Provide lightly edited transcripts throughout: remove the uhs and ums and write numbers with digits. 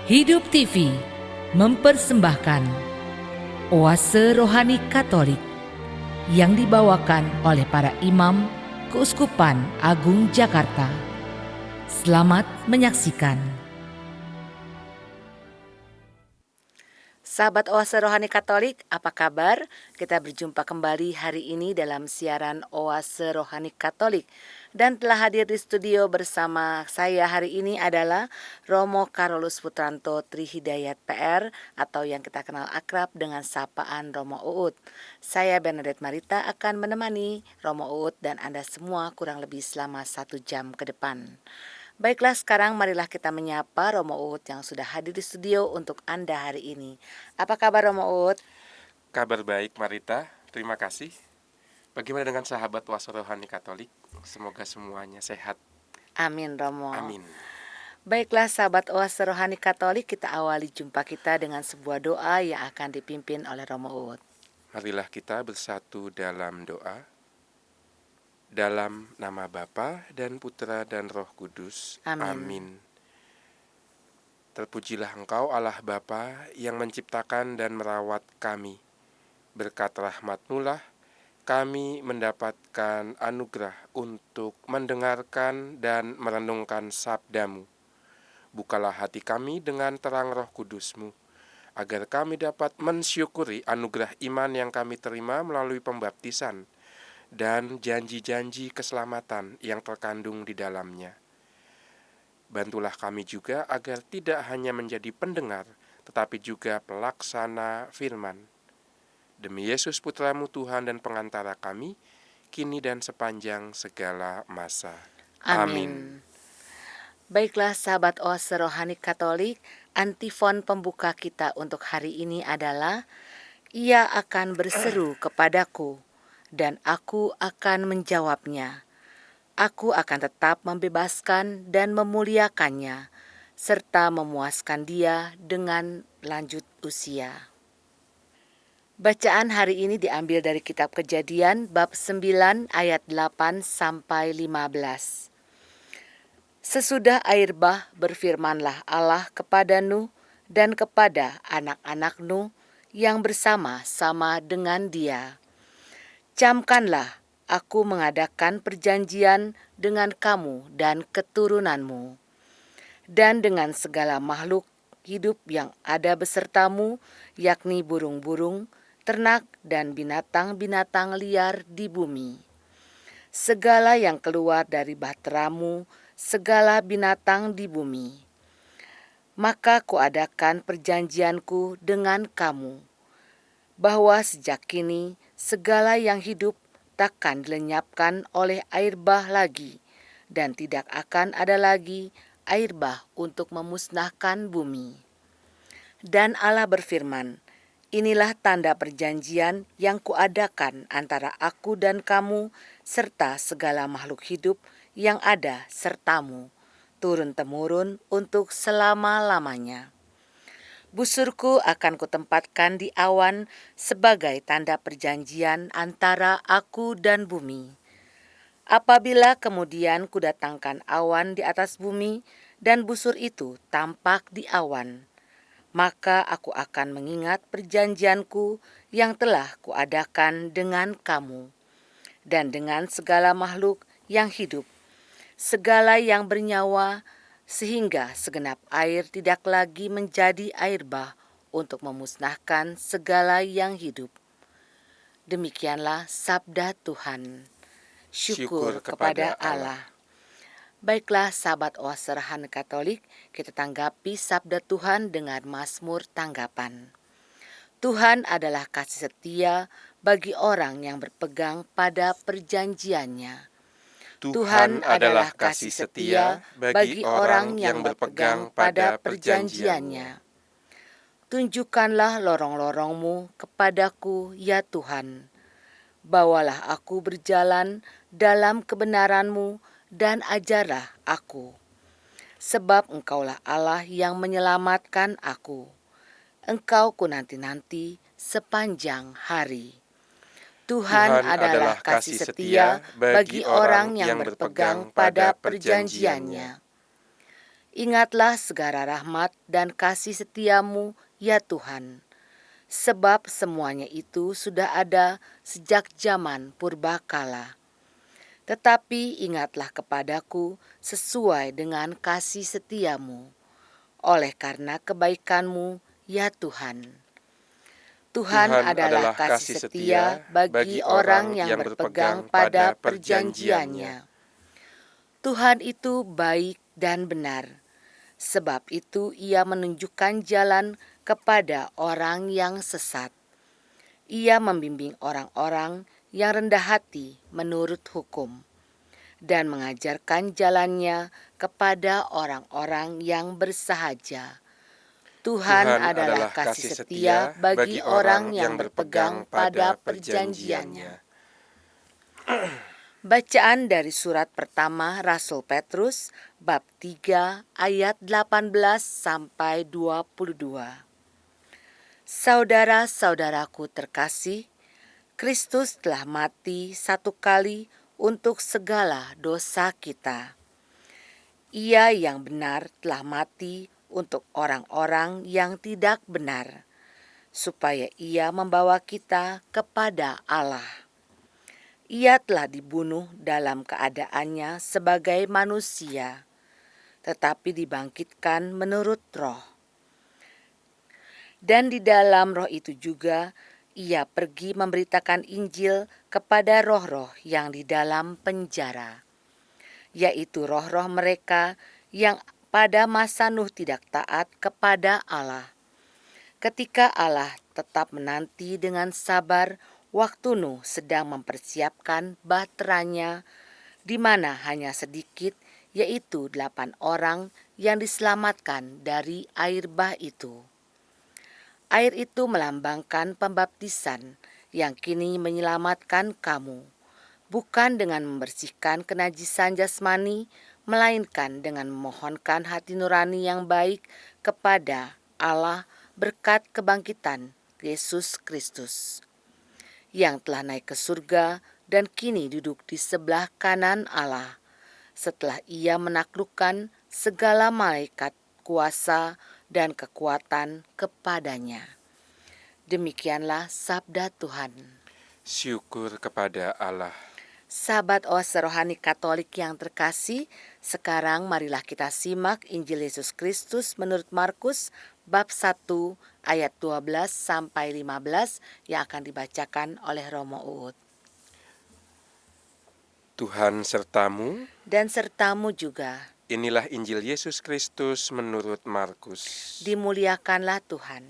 Hidup TV mempersembahkan Oase Rohani Katolik yang dibawakan oleh para imam Keuskupan Agung Jakarta. Selamat menyaksikan. Sahabat Oase Rohani Katolik, apa kabar? Kita berjumpa kembali hari ini dalam siaran Oase Rohani Katolik. Dan telah hadir di studio bersama saya hari ini adalah Romo Carolus Putranto Trihidayat PR atau yang kita kenal akrab dengan sapaan Romo Uut. Saya Bernadette Marita akan menemani Romo Uut dan Anda semua kurang lebih selama 1 jam ke depan. Baiklah, sekarang marilah kita menyapa Romo Uut yang sudah hadir di studio untuk Anda hari ini. Apa kabar Romo Uut? Kabar baik Marita, terima kasih. Bagaimana dengan sahabat Oase Rohani Katolik? Semoga semuanya sehat. Amin Romo. Amin. Baiklah sahabat Oase Rohani Katolik, kita awali jumpa kita dengan sebuah doa yang akan dipimpin oleh Romo Uut. Marilah kita bersatu dalam doa. Dalam nama Bapa dan Putra dan Roh Kudus. Amin. Amin. Terpujilah Engkau Allah Bapa yang menciptakan dan merawat kami. Berkat rahmat-Mu lah kami mendapatkan anugerah untuk mendengarkan dan merenungkan sabda-Mu. Bukalah hati kami dengan terang Roh Kudus-Mu, agar kami dapat mensyukuri anugerah iman yang kami terima melalui pembaptisan dan janji-janji keselamatan yang terkandung di dalamnya. Bantulah kami juga agar tidak hanya menjadi pendengar, tetapi juga pelaksana firman. Demi Yesus Putra-Mu Tuhan dan pengantara kami, kini dan sepanjang segala masa. Amin. Baiklah sahabat Oase Rohani Katolik, antifon pembuka kita untuk hari ini adalah Ia akan berseru kepadaku dan aku akan menjawabnya. Aku akan tetap membebaskan dan memuliakannya serta memuaskan dia dengan lanjut usia. Bacaan hari ini diambil dari kitab Kejadian bab 9 ayat 8 sampai 15. Sesudah air bah berfirmanlah Allah kepada Nuh dan kepada anak-anak Nuh yang bersama-sama dengan dia. Camkanlah, aku mengadakan perjanjian dengan kamu dan keturunanmu, dan dengan segala makhluk hidup yang ada besertamu, yakni burung-burung, ternak dan binatang-binatang liar di bumi. Segala yang keluar dari bahteramu, segala binatang di bumi. Maka kuadakan perjanjianku dengan kamu, bahwa sejak kini segala yang hidup takkan dilenyapkan oleh air bah lagi, dan tidak akan ada lagi air bah untuk memusnahkan bumi. Dan Allah berfirman, inilah tanda perjanjian yang kuadakan antara aku dan kamu serta segala makhluk hidup yang ada sertamu, turun-temurun untuk selama-lamanya. Busurku akan kutempatkan di awan sebagai tanda perjanjian antara aku dan bumi. Apabila kemudian kudatangkan awan di atas bumi dan busur itu tampak di awan, maka aku akan mengingat perjanjianku yang telah kuadakan dengan kamu dan dengan segala makhluk yang hidup, segala yang bernyawa, sehingga segenap air tidak lagi menjadi air bah untuk memusnahkan segala yang hidup. Demikianlah sabda Tuhan. Syukur kepada Allah. Baiklah sahabat Oase Rohani Katolik, kita tanggapi sabda Tuhan dengan Mazmur tanggapan. Tuhan adalah kasih setia bagi orang yang berpegang pada perjanjiannya. Tuhan adalah kasih setia bagi orang yang berpegang pada perjanjiannya. Tunjukkanlah lorong-lorongmu kepadaku, ya Tuhan. Bawalah aku berjalan dalam kebenaran-Mu dan ajarlah aku. Sebab Engkaulah Allah yang menyelamatkan aku. Engkau ku nanti-nanti sepanjang hari. Tuhan adalah kasih setia bagi orang yang berpegang pada perjanjiannya. Ingatlah segala rahmat dan kasih setiamu, ya Tuhan, sebab semuanya itu sudah ada sejak zaman purbakala. Tetapi ingatlah kepadaku sesuai dengan kasih setiamu, oleh karena kebaikanmu, ya Tuhan. Tuhan Tuhan adalah adalah kasih kasih setia setia bagi bagi orang orang yang yang berpegang berpegang pada pada perjanjiannya. perjanjiannya. Tuhan itu baik dan benar, sebab itu Ia menunjukkan jalan kepada orang yang sesat. Ia membimbing orang-orang yang rendah hati menurut hukum dan mengajarkan jalannya kepada orang-orang yang bersahaja. Tuhan Tuhan adalah adalah kasih kasih setia setia bagi bagi orang orang yang yang berpegang berpegang pada pada perjanjiannya. perjanjiannya. Bacaan dari surat pertama Rasul Petrus bab 3 ayat 18 sampai 22. Saudara-saudaraku terkasih, Kristus telah mati satu kali untuk segala dosa kita. Ia yang benar telah mati untuk orang-orang yang tidak benar, supaya ia membawa kita kepada Allah. Ia telah dibunuh dalam keadaannya sebagai manusia, tetapi dibangkitkan menurut roh. Dan di dalam roh itu juga ia pergi memberitakan Injil kepada roh-roh yang di dalam penjara, yaitu roh-roh mereka yang pada masa Nuh tidak taat kepada Allah. Ketika Allah tetap menanti dengan sabar waktu Nuh sedang mempersiapkan bahteranya, di mana hanya sedikit, yaitu 8 orang yang diselamatkan dari air bah itu. Air itu melambangkan pembaptisan yang kini menyelamatkan kamu, bukan dengan membersihkan kenajisan jasmani, melainkan dengan memohonkan hati nurani yang baik kepada Allah berkat kebangkitan Yesus Kristus, yang telah naik ke surga dan kini duduk di sebelah kanan Allah, setelah ia menaklukkan segala malaikat, kuasa, dan kekuatan kepadanya. Demikianlah sabda Tuhan. Syukur kepada Allah. Sahabat Oase Rohani Katolik yang terkasih, sekarang marilah kita simak Injil Yesus Kristus menurut Markus bab 1 ayat 12 sampai 15 yang akan dibacakan oleh Romo Uut. Tuhan sertamu. Dan sertamu juga, Inilah Injil Yesus Kristus menurut Markus. dimuliakanlah Tuhan.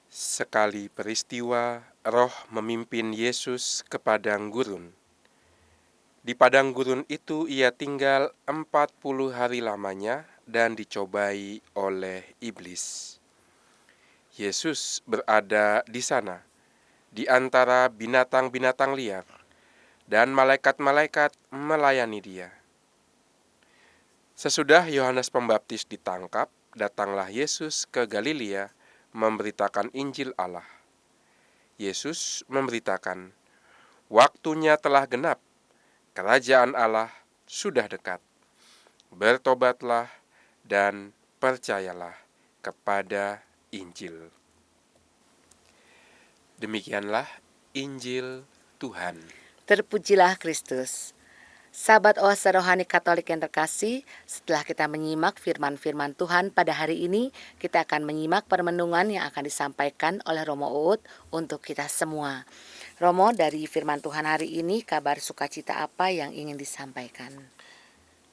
Sekali peristiwa, Roh memimpin Yesus ke padang gurun. Di padang gurun itu ia tinggal 40 hari lamanya dan dicobai oleh iblis. Yesus berada di sana, di antara binatang-binatang liar, dan malaikat-malaikat melayani dia. Sesudah Yohanes Pembaptis ditangkap, datanglah Yesus ke Galilea memberitakan Injil Allah. Yesus memberitakan, "Waktunya telah genap, kerajaan Allah sudah dekat. Bertobatlah dan percayalah kepada Injil." Demikianlah Injil Tuhan. Terpujilah Kristus. Sahabat Oase Rohani Katolik yang terkasih, setelah kita menyimak firman-firman Tuhan pada hari ini, kita akan menyimak permenungan yang akan disampaikan oleh Romo Uut untuk kita semua. Romo, dari firman Tuhan hari ini, kabar sukacita apa yang ingin disampaikan?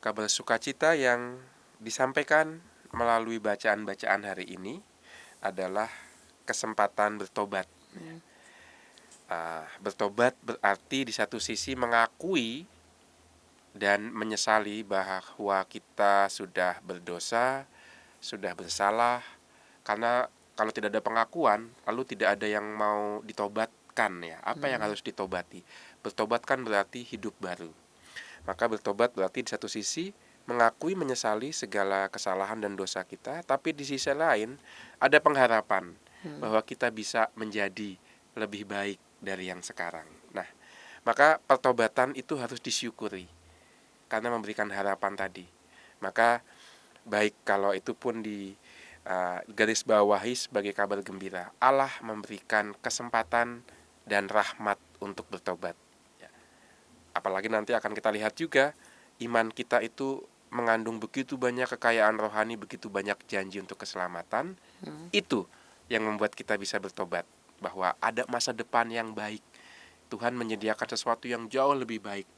Kabar sukacita yang disampaikan melalui bacaan-bacaan hari ini adalah kesempatan bertobat. Bertobat berarti di satu sisi mengakui dan menyesali bahwa kita sudah berdosa, sudah bersalah, karena kalau tidak ada pengakuan, lalu tidak ada yang mau ditobatkan ya. Apa yang harus ditobati? Bertobat kan berarti hidup baru. Maka bertobat berarti di satu sisi mengakui, menyesali segala kesalahan dan dosa kita, tapi di sisi lain ada pengharapan bahwa kita bisa menjadi lebih baik dari yang sekarang. Nah, maka pertobatan itu harus disyukuri. karena memberikan harapan tadi. Maka baik kalau itu pun di garis bawahi sebagai kabar gembira, Allah memberikan kesempatan dan rahmat untuk bertobat. Ya. Apalagi nanti akan kita lihat juga, iman kita itu mengandung begitu banyak kekayaan rohani, begitu banyak janji untuk keselamatan. Itu yang membuat kita bisa bertobat, bahwa ada masa depan yang baik. Tuhan menyediakan sesuatu yang jauh lebih baik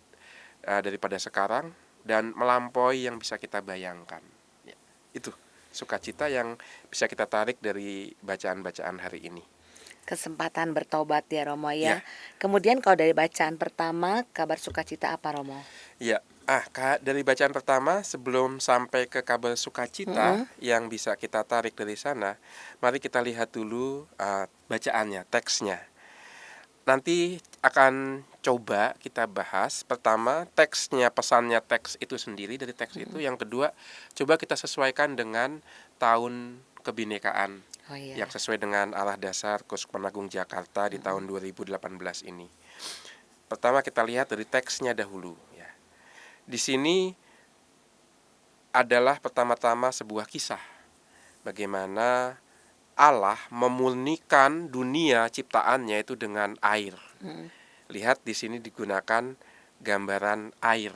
daripada sekarang dan melampaui yang bisa kita bayangkan. Ya, itu sukacita yang bisa kita tarik dari bacaan-bacaan hari ini. Kesempatan bertobat ya Romo Ya. ya. Kemudian kalau dari bacaan pertama, kabar sukacita apa Romo? Ya, dari bacaan pertama sebelum sampai ke kabar sukacita yang bisa kita tarik dari sana, mari kita lihat dulu bacaannya, teksnya. Nanti akan coba kita bahas pertama teksnya, pesannya teks itu sendiri dari teks itu. Yang kedua, coba kita sesuaikan dengan tahun kebinekaan yang sesuai dengan arah dasar Keuskupan Agung Jakarta di tahun 2018 ini. Pertama kita lihat dari teksnya dahulu. Ya. Di sini adalah pertama-tama sebuah kisah bagaimana Allah memurnikan dunia ciptaannya itu dengan air. Lihat di sini digunakan gambaran air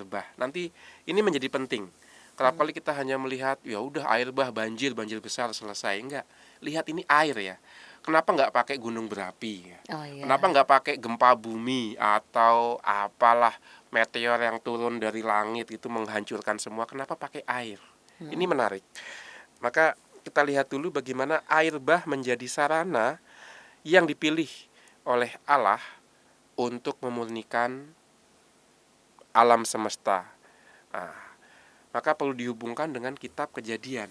bah. Nanti ini menjadi penting. Kerap kali kita hanya melihat ya udah air bah, banjir besar selesai. Enggak. Lihat ini air ya. Kenapa nggak pakai gunung berapi? Ya? Kenapa nggak pakai gempa bumi atau apalah meteor yang turun dari langit itu menghancurkan semua? Kenapa pakai air? Ini menarik. Maka kita lihat dulu bagaimana air bah menjadi sarana yang dipilih oleh Allah untuk memurnikan alam semesta. Maka perlu dihubungkan dengan kitab Kejadian.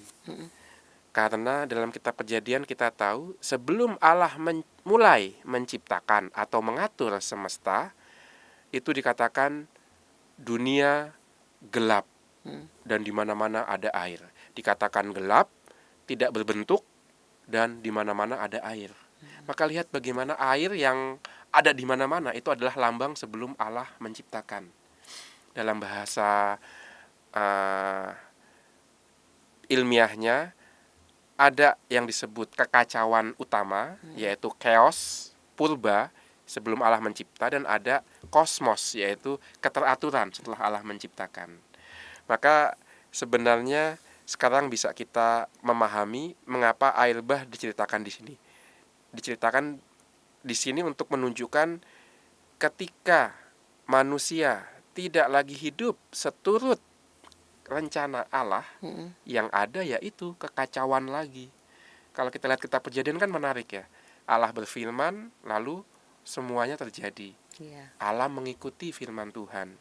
Karena dalam kitab Kejadian kita tahu sebelum Allah mulai menciptakan atau mengatur semesta, itu dikatakan dunia gelap dan di mana-mana ada air. Dikatakan gelap, tidak berbentuk, dan di mana-mana ada air. Maka lihat bagaimana air yang ada di mana-mana itu adalah lambang sebelum Allah menciptakan. Dalam bahasa ilmiahnya ada yang disebut kekacauan utama, yaitu chaos, purba, sebelum Allah mencipta, dan ada kosmos, yaitu keteraturan setelah Allah menciptakan. Maka sebenarnya sekarang bisa kita memahami mengapa air bah diceritakan di sini. Diceritakan di sini untuk menunjukkan ketika manusia tidak lagi hidup seturut rencana Allah, yang ada yaitu kekacauan lagi. Kalau kita lihat kitab Kejadian kan menarik ya. Allah berfirman lalu semuanya terjadi. Allah mengikuti firman Tuhan.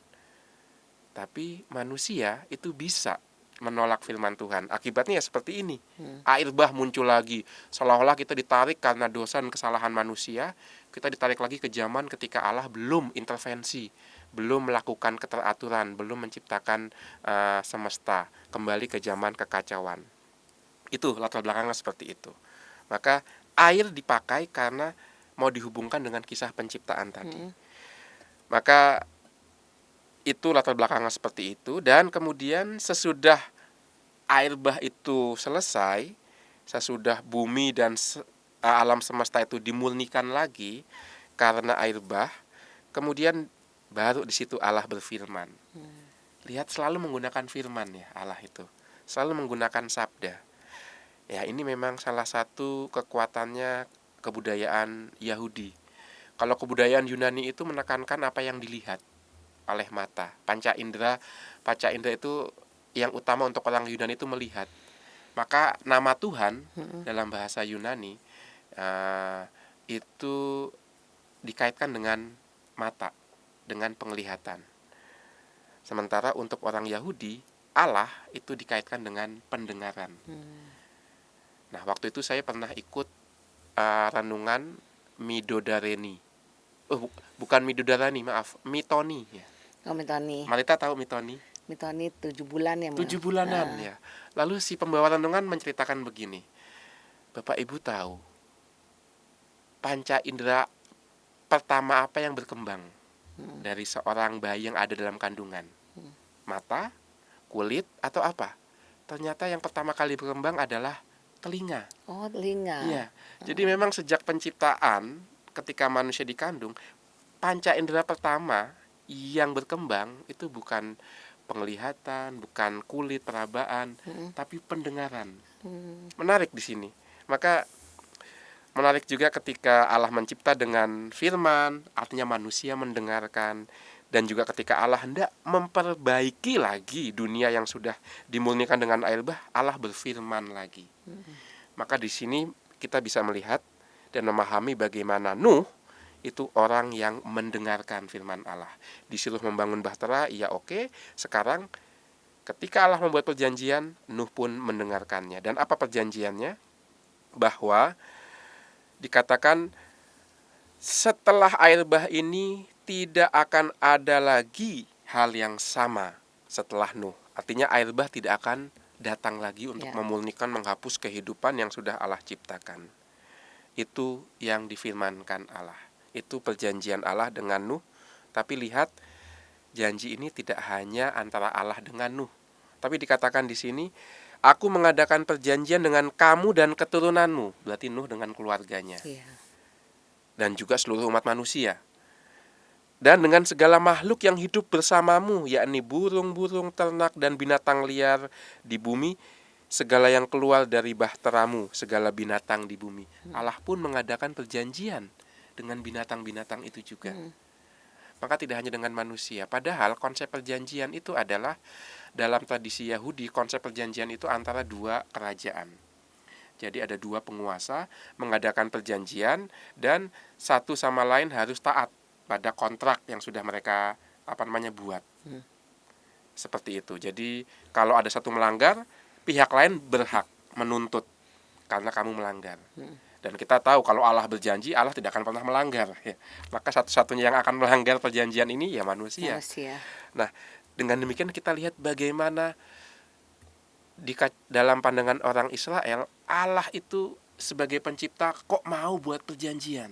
Tapi manusia itu bisa menolak firman Tuhan. Akibatnya ya seperti ini. Air bah muncul lagi. Seolah-olah kita ditarik karena dosa dan kesalahan manusia. Kita ditarik lagi ke zaman ketika Allah belum intervensi, belum melakukan keteraturan, belum menciptakan semesta. Kembali ke zaman kekacauan. Itu latar belakangnya seperti itu. Maka air dipakai karena mau dihubungkan dengan kisah penciptaan tadi. Maka itu latar belakangnya seperti itu. Dan kemudian sesudah air bah itu selesai, sesudah bumi dan alam semesta itu dimurnikan lagi karena air bah, kemudian baru di situ Allah berfirman. Lihat selalu menggunakan firman ya Allah itu. Selalu menggunakan sabda. Ya ini memang salah satu kekuatannya kebudayaan Yahudi. Kalau kebudayaan Yunani itu menekankan apa yang dilihat oleh mata. Panca indera itu yang utama untuk orang Yunani itu melihat. Maka nama Tuhan dalam bahasa Yunani itu dikaitkan dengan mata, dengan penglihatan. Sementara untuk orang Yahudi, Allah itu dikaitkan dengan pendengaran. Nah, waktu itu saya pernah ikut renungan Midodareni. Bukan Midodareni, maaf, Mitoni ya. Oh, Mitoni. Marita tahu Mitoni? Mitoni 7 bulan ya, 7 bulanan ya. Lalu si pembawa renungan menceritakan begini. Bapak Ibu tahu panca indera pertama apa yang berkembang dari seorang bayi yang ada dalam kandungan? Mata, kulit, atau apa? Ternyata yang pertama kali berkembang adalah telinga. Oh, telinga. Iya, jadi memang sejak penciptaan ketika manusia dikandung, panca indera pertama yang berkembang itu bukan penglihatan, bukan kulit, perabaan, tapi pendengaran. Menarik di sini. Maka menarik juga ketika Allah mencipta dengan firman, artinya manusia mendengarkan. Dan juga ketika Allah hendak memperbaiki lagi dunia yang sudah dimurnikan dengan air bah, Allah berfirman lagi. Maka di sini kita bisa melihat dan memahami bagaimana Nuh itu orang yang mendengarkan firman Allah. Disuruh membangun bahtera, iya oke. Sekarang ketika Allah membuat perjanjian, Nuh pun mendengarkannya. Dan apa perjanjiannya? Bahwa dikatakan setelah air bah ini tidak akan ada lagi hal yang sama setelah Nuh. Artinya air bah tidak akan datang lagi untuk memurnikan, menghapus kehidupan yang sudah Allah ciptakan. Itu yang difirmankan Allah. Itu perjanjian Allah dengan Nuh. Tapi lihat, janji ini tidak hanya antara Allah dengan Nuh. Tapi dikatakan di sini, aku mengadakan perjanjian dengan kamu dan keturunanmu. Berarti Nuh dengan keluarganya. Dan juga seluruh umat manusia. Dan dengan segala makhluk yang hidup bersamamu, yakni burung-burung, ternak, dan binatang liar di bumi, segala yang keluar dari bahteramu, segala binatang di bumi. Allah pun mengadakan perjanjian dengan binatang-binatang itu juga. Maka tidak hanya dengan manusia. Padahal konsep perjanjian itu adalah, dalam tradisi Yahudi, konsep perjanjian itu antara dua kerajaan. Jadi ada dua penguasa mengadakan perjanjian dan satu sama lain harus taat pada kontrak yang sudah mereka buat. Seperti itu. Jadi kalau ada satu melanggar, pihak lain berhak menuntut karena kamu melanggar. Dan kita tahu kalau Allah berjanji, Allah tidak akan pernah melanggar. Maka satu-satunya yang akan melanggar perjanjian ini ya manusia. Nah, dengan demikian kita lihat bagaimana dalam pandangan orang Israel, Allah itu sebagai pencipta kok mau buat perjanjian.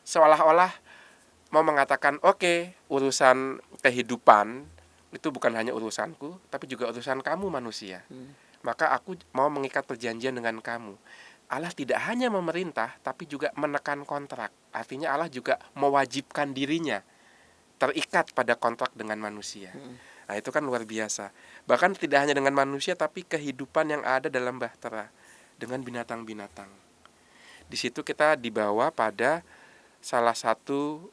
Seolah-olah mau mengatakan, oke, urusan kehidupan itu bukan hanya urusanku, tapi juga urusan kamu manusia. Maka aku mau mengikat perjanjian dengan kamu. Allah tidak hanya memerintah, tapi juga menekan kontrak. Artinya Allah juga mewajibkan dirinya terikat pada kontrak dengan manusia. Nah, itu kan luar biasa. Bahkan tidak hanya dengan manusia, tapi kehidupan yang ada dalam bahtera dengan binatang-binatang. Di situ kita dibawa pada salah satu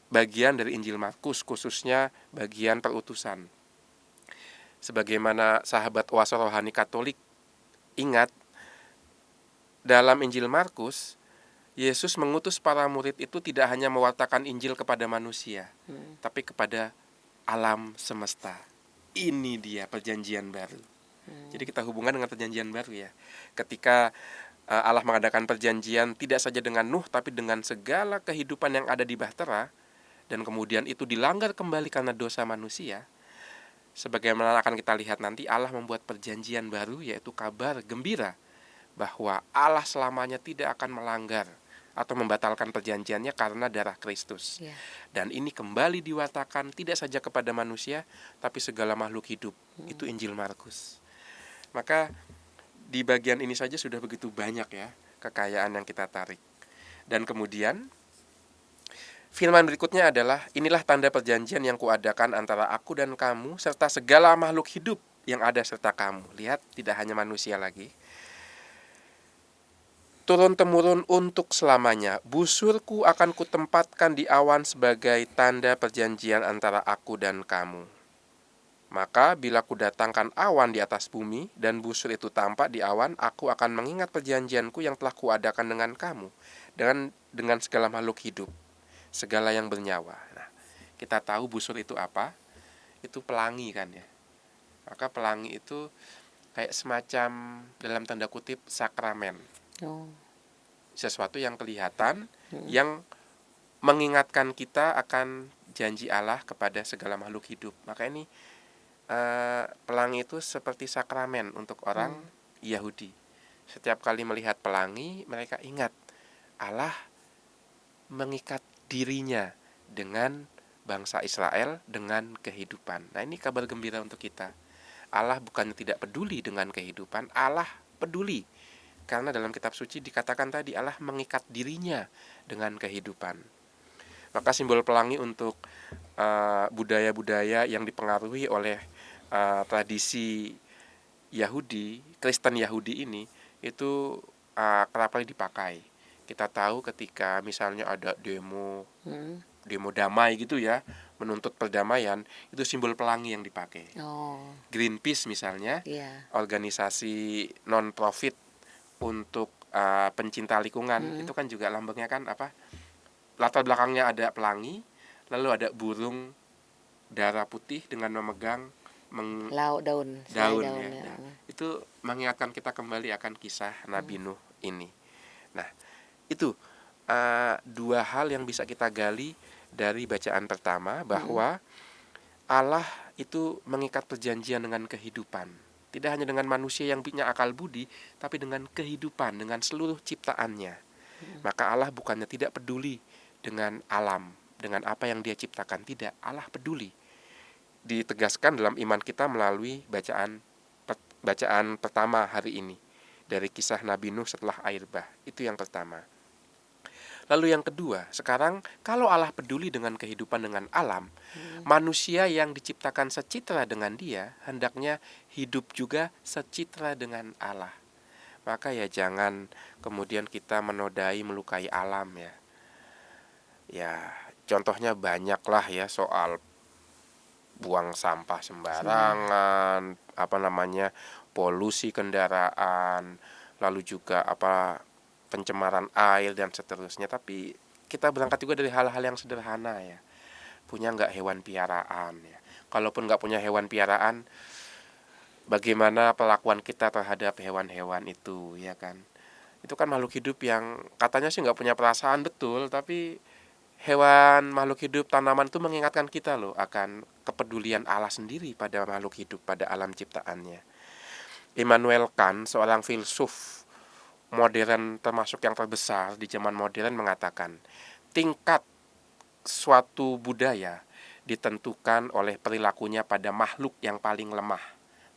bagian dari Injil Markus, khususnya bagian perutusan. Sebagaimana sahabat oase rohani Katolik ingat, dalam Injil Markus, Yesus mengutus para murid itu tidak hanya mewartakan Injil kepada manusia, tapi kepada alam semesta. Ini dia perjanjian baru. Jadi kita hubungkan dengan perjanjian baru ya. Ketika Allah mengadakan perjanjian tidak saja dengan Nuh, tapi dengan segala kehidupan yang ada di bahtera, dan kemudian itu dilanggar kembali karena dosa manusia. Sebagaimana akan kita lihat nanti, Allah membuat perjanjian baru, yaitu kabar gembira bahwa Allah selamanya tidak akan melanggar atau membatalkan perjanjiannya karena darah Kristus. Dan ini kembali diwatakan tidak saja kepada manusia, tapi segala makhluk hidup. Itu Injil Markus. Maka di bagian ini saja sudah begitu banyak ya kekayaan yang kita tarik. Dan kemudian firman berikutnya adalah, inilah tanda perjanjian yang kuadakan antara aku dan kamu serta segala makhluk hidup yang ada serta kamu. Lihat, tidak hanya manusia lagi. Turun-temurun untuk selamanya, busurku akan kutempatkan di awan sebagai tanda perjanjian antara aku dan kamu. Maka bila kudatangkan awan di atas bumi dan busur itu tampak di awan, aku akan mengingat perjanjianku yang telah kuadakan dengan kamu, dengan segala makhluk hidup, segala yang bernyawa. Nah, kita tahu busur itu apa? Itu pelangi kan ya. Maka pelangi itu kayak semacam dalam tanda kutip sakramen. Sesuatu yang kelihatan, yang mengingatkan kita akan janji Allah kepada segala makhluk hidup. Maka ini pelangi itu seperti sakramen untuk orang Yahudi. Setiap kali melihat pelangi, mereka ingat Allah mengikat dirinya dengan bangsa Israel dengan kehidupan. Nah, ini kabar gembira untuk kita. Allah bukannya tidak peduli dengan kehidupan, Allah peduli. Karena dalam kitab suci dikatakan tadi Allah mengikat dirinya dengan kehidupan. Maka simbol pelangi untuk budaya-budaya yang dipengaruhi oleh tradisi Yahudi, Kristen Yahudi ini itu kerap kali dipakai. Kita tahu ketika misalnya ada demo damai gitu ya, menuntut perdamaian, itu simbol pelangi yang dipakai. Oh, Greenpeace misalnya, iya. organisasi non profit untuk pencinta lingkungan, itu kan juga lambangnya kan apa? Latar belakangnya ada pelangi, lalu ada burung darah putih dengan memegang Selai daun daun ya. ya. Nah, itu mengingatkan kita kembali akan kisah Nabi Nuh ini. Nah, itu dua hal yang bisa kita gali dari bacaan pertama, bahwa Allah itu mengikat perjanjian dengan kehidupan. Tidak hanya dengan manusia yang punya akal budi, tapi dengan kehidupan, dengan seluruh ciptaannya. Maka Allah bukannya tidak peduli dengan alam, dengan apa yang Dia ciptakan. Tidak, Allah peduli. Ditegaskan dalam iman kita melalui bacaan pertama hari ini dari kisah Nabi Nuh setelah air bah. Itu yang pertama. Lalu yang kedua, sekarang kalau Allah peduli dengan kehidupan dengan alam, manusia yang diciptakan secitra dengan Dia hendaknya hidup juga secitra dengan Allah. Maka ya jangan kemudian kita menodai, melukai alam ya. Ya, contohnya banyaklah ya soal buang sampah sembarangan, polusi kendaraan, lalu juga pencemaran air dan seterusnya. Tapi kita berangkat juga dari hal-hal yang sederhana ya. Punya nggak hewan piaraan ya? Kalaupun nggak punya hewan piaraan, bagaimana perlakuan kita terhadap hewan-hewan itu ya kan? Itu kan makhluk hidup yang katanya sih nggak punya perasaan, betul, tapi hewan, makhluk hidup, tanaman itu mengingatkan kita loh akan kepedulian Allah sendiri pada makhluk hidup, pada alam ciptaannya. Immanuel Kant, seorang filsuf modern termasuk yang terbesar di zaman modern, mengatakan tingkat suatu budaya ditentukan oleh perilakunya pada makhluk yang paling lemah,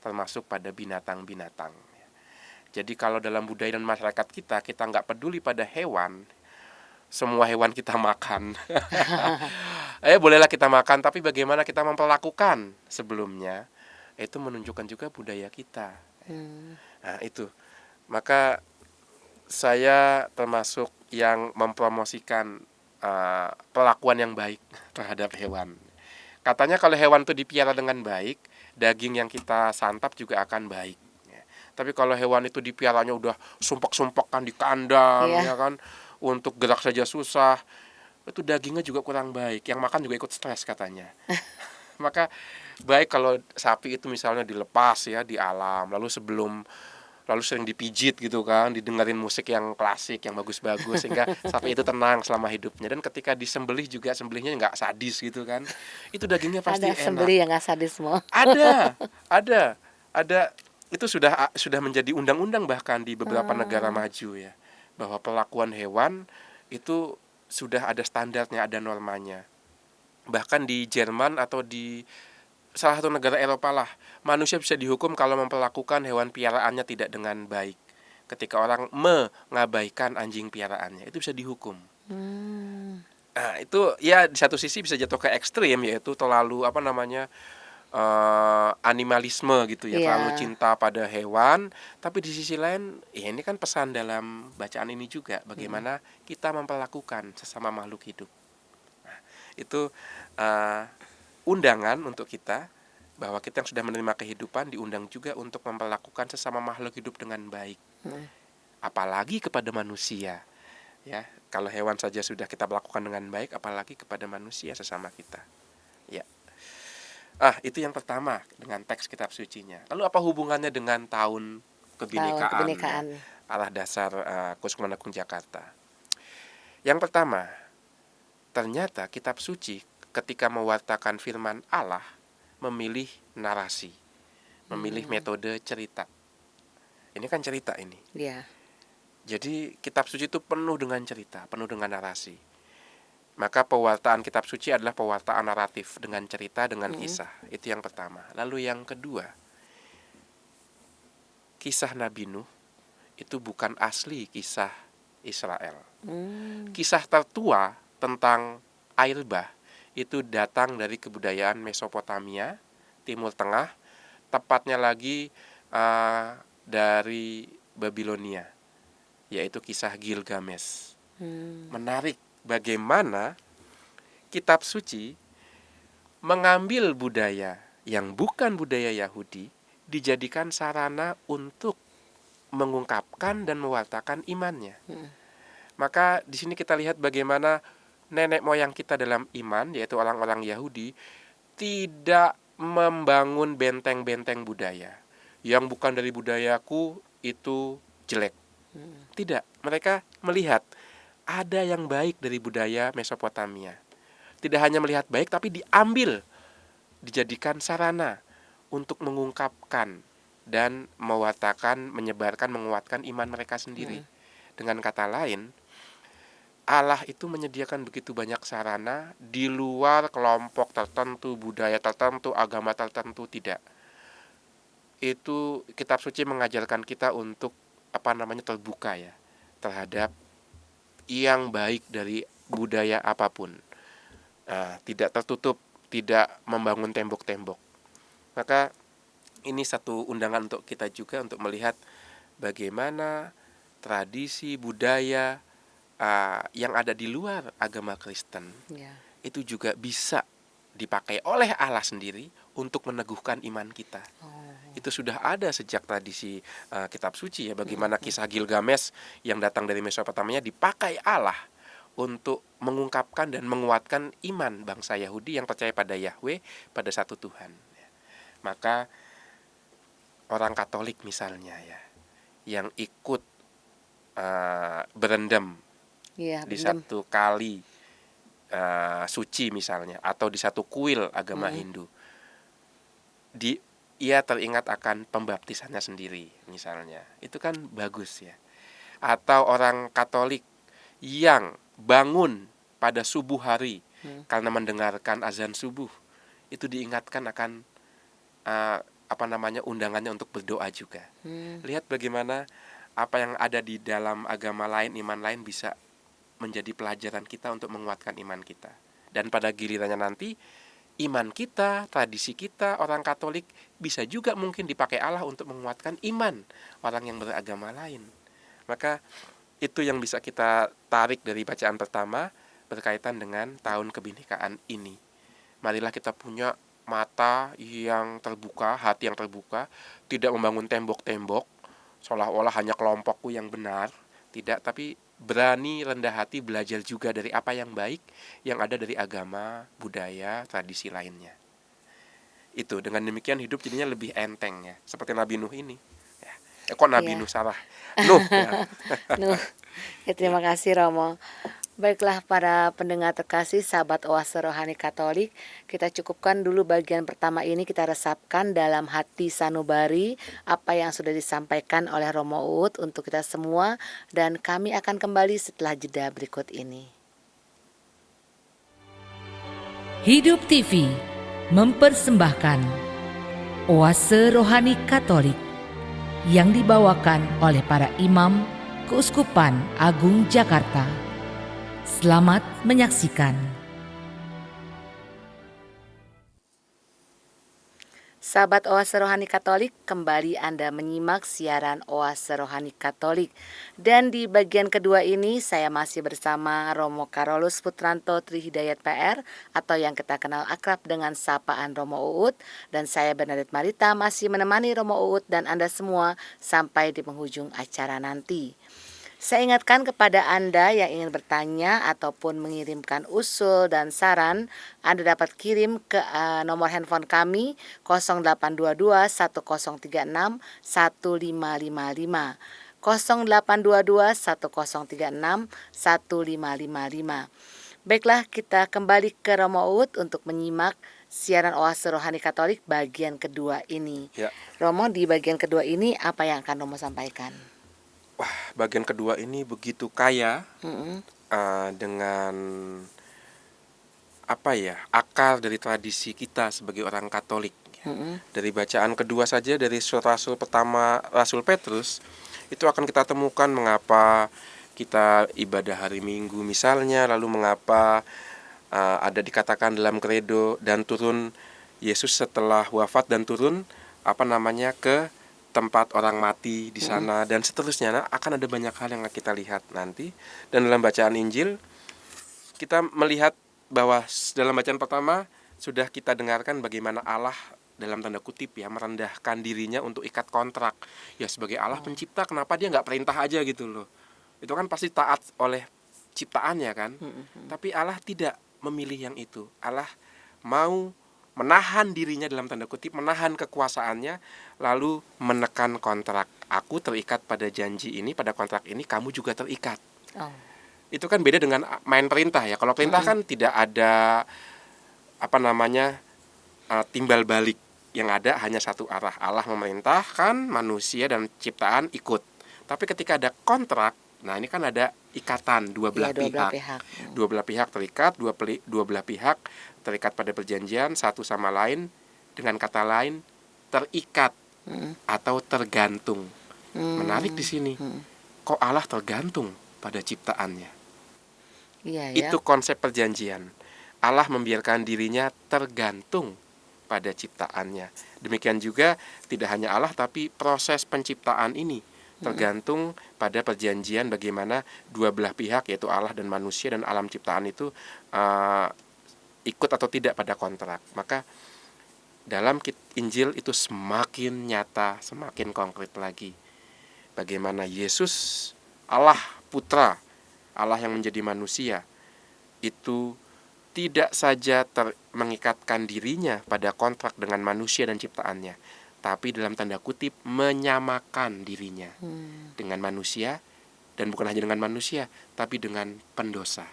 termasuk pada binatang-binatang. Jadi kalau dalam budaya dan masyarakat kita nggak peduli pada hewan, semua hewan kita makan. Bolehlah kita makan, tapi bagaimana kita memperlakukan sebelumnya, itu menunjukkan juga budaya kita. Nah itu, maka saya termasuk yang mempromosikan perlakuan yang baik terhadap hewan. Katanya kalau hewan itu dipiara dengan baik, daging yang kita santap juga akan baik. Tapi kalau hewan itu dipiaranya udah sumpek-sumpekan di kandang, ya kan, untuk gerak saja susah, itu dagingnya juga kurang baik. Yang makan juga ikut stres katanya. Maka baik kalau sapi itu misalnya dilepas ya di alam, lalu sering dipijit gitu kan, didengerin musik yang klasik, yang bagus-bagus, sehingga sapi itu tenang selama hidupnya. Dan ketika disembelih juga, sembelihnya nggak sadis gitu kan, itu dagingnya pasti Ada enak. sembeli yang nggak sadis semua. Ada. Itu sudah menjadi undang-undang bahkan di beberapa negara maju ya, bahwa perlakuan hewan itu sudah ada standarnya, ada normanya. Bahkan di Jerman atau di salah satu negara Eropa lah, manusia bisa dihukum kalau memperlakukan hewan piaraannya tidak dengan baik. Ketika orang mengabaikan anjing piaraannya, itu bisa dihukum. Nah, itu ya di satu sisi bisa jatuh ke ekstrim, yaitu terlalu animalisme gitu ya, terlalu cinta pada hewan. Tapi di sisi lain, ya ini kan pesan dalam bacaan ini juga, bagaimana kita memperlakukan sesama makhluk hidup. Nah, itu undangan untuk kita, bahwa kita yang sudah menerima kehidupan diundang juga untuk memperlakukan sesama makhluk hidup dengan baik. Apalagi kepada manusia. Ya, kalau hewan saja sudah kita lakukan dengan baik, apalagi kepada manusia sesama kita. Ya. Itu yang pertama dengan teks kitab sucinya. Lalu apa hubungannya dengan tahun kebinekaan, ya? Alah dasar Kuskupan Agung Jakarta. Yang pertama, ternyata kitab suci ketika mewartakan firman Allah memilih narasi, memilih metode cerita. Ini kan cerita ini. Jadi kitab suci itu penuh dengan cerita, penuh dengan narasi. Maka pewartaan kitab suci adalah pewartaan naratif dengan cerita, dengan kisah. Itu yang pertama. Lalu yang kedua, kisah Nabi Nuh itu bukan asli kisah Israel. Kisah tertua tentang air bah itu datang dari kebudayaan Mesopotamia, Timur Tengah, tepatnya lagi dari Babilonia, yaitu kisah Gilgamesh. Menarik bagaimana kitab suci mengambil budaya yang bukan budaya Yahudi dijadikan sarana untuk mengungkapkan dan mewartakan imannya. Maka di sini kita lihat bagaimana nenek moyang kita dalam iman, yaitu orang-orang Yahudi, tidak membangun benteng-benteng budaya. Yang bukan dari budayaku itu jelek. Tidak, mereka melihat ada yang baik dari budaya Mesopotamia. Tidak hanya melihat baik, tapi diambil, dijadikan sarana untuk mengungkapkan dan mewartakan, menyebarkan, menguatkan iman mereka sendiri. Dengan kata lain, Allah itu menyediakan begitu banyak sarana di luar kelompok tertentu, budaya tertentu, agama tertentu, tidak. Itu kitab suci mengajarkan kita untuk terbuka ya terhadap yang baik dari budaya apapun. Tidak tertutup, tidak membangun tembok-tembok. Maka ini satu undangan untuk kita juga untuk melihat bagaimana tradisi budaya yang ada di luar agama Kristen itu juga bisa dipakai oleh Allah sendiri untuk meneguhkan iman kita. Itu sudah ada sejak tradisi kitab suci ya, bagaimana kisah Gilgamesh yang datang dari Mesopotamia dipakai Allah untuk mengungkapkan dan menguatkan iman bangsa Yahudi yang percaya pada Yahweh, pada satu Tuhan. Maka orang Katolik misalnya ya, yang ikut berendam di satu kali suci misalnya, atau di satu kuil agama Hindu, ia teringat akan pembaptisannya sendiri misalnya. Itu kan bagus ya. Atau orang Katolik yang bangun pada subuh hari karena mendengarkan azan subuh, itu diingatkan akan undangannya untuk berdoa juga. Lihat bagaimana apa yang ada di dalam agama lain, iman lain bisa menjadi pelajaran kita untuk menguatkan iman kita. Dan pada gilirannya nanti, iman kita, tradisi kita, orang Katolik bisa juga mungkin dipakai Allah untuk menguatkan iman orang yang beragama lain. Maka itu yang bisa kita tarik dari bacaan pertama berkaitan dengan tahun kebinekaan ini. Marilah kita punya mata yang terbuka, hati yang terbuka, tidak membangun tembok-tembok seolah-olah hanya kelompokku yang benar, tidak, tapi berani rendah hati belajar juga dari apa yang baik yang ada dari agama, budaya, tradisi lainnya. Itu dengan demikian hidup jadinya lebih enteng ya, seperti Nabi Nuh ini. Nuh salah. Nuh. Ya. Nuh. Terima kasih Romo. Baiklah para pendengar terkasih, sahabat Oase Rohani Katolik, kita cukupkan dulu bagian pertama ini, kita resapkan dalam hati sanubari apa yang sudah disampaikan oleh Romo Uut untuk kita semua, dan kami akan kembali setelah jeda berikut ini. Hidup TV mempersembahkan Oase Rohani Katolik yang dibawakan oleh para imam Keuskupan Agung Jakarta. Selamat menyaksikan. Sahabat Oase Rohani Katolik, kembali Anda menyimak siaran Oase Rohani Katolik. Dan di bagian kedua ini saya masih bersama Romo Karolus Putranto Trihidayat PR, atau yang kita kenal akrab dengan sapaan Romo Uut. Dan saya Bernadette Marita masih menemani Romo Uut dan Anda semua sampai di penghujung acara nanti. Saya ingatkan kepada Anda yang ingin bertanya ataupun mengirimkan usul dan saran, Anda dapat kirim ke nomor handphone kami 0822 1036 1555. 0822 1036 1555. Baiklah, kita kembali ke Romo Uut untuk menyimak siaran Oase Rohani Katolik bagian kedua ini. Ya. Romo, di bagian kedua ini apa yang akan Romo sampaikan? Wah, bagian kedua ini begitu kaya dengan akar dari tradisi kita sebagai orang Katolik. Dari bacaan kedua saja dari surat Rasul pertama Rasul Petrus, itu akan kita temukan mengapa kita ibadah hari Minggu misalnya, lalu mengapa ada dikatakan dalam kredo dan turun Yesus setelah wafat dan turun ke tempat orang mati di sana dan seterusnya. Nah, akan ada banyak hal yang kita lihat nanti. Dan dalam bacaan Injil kita melihat bahwa dalam bacaan pertama sudah kita dengarkan bagaimana Allah dalam tanda kutip merendahkan dirinya untuk ikat kontrak. Ya sebagai Allah pencipta, kenapa dia nggak perintah aja gitu loh. Itu kan pasti taat oleh ciptaannya kan. Tapi Allah tidak memilih yang itu. Allah mau menahan dirinya dalam tanda kutip, menahan kekuasaannya, lalu menekan kontrak. Aku terikat pada janji ini, pada kontrak ini, kamu juga terikat. Itu kan beda dengan main perintah ya. Kalau perintah kan tidak ada timbal balik. Yang ada hanya satu arah. Allah memerintahkan, manusia dan ciptaan ikut. Tapi ketika ada kontrak, nah ini kan ada ikatan dua belah pihak. Dua belah pihak terikat, dua belah pihak terikat pada perjanjian satu sama lain, dengan kata lain terikat atau tergantung. Menarik di sini. Kok Allah tergantung pada ciptaannya? Itu konsep perjanjian. Allah membiarkan dirinya tergantung pada ciptaannya. Demikian juga tidak hanya Allah, tapi proses penciptaan ini tergantung pada perjanjian bagaimana dua belah pihak, yaitu Allah dan manusia dan alam ciptaan itu ikut atau tidak pada kontrak. Maka dalam Injil itu semakin nyata, semakin konkret lagi bagaimana Yesus, Allah Putra, Allah yang menjadi manusia, itu tidak saja mengikatkan dirinya pada kontrak dengan manusia dan ciptaannya, tapi dalam tanda kutip menyamakan dirinya dengan manusia, dan bukan hanya dengan manusia, tapi dengan pendosa,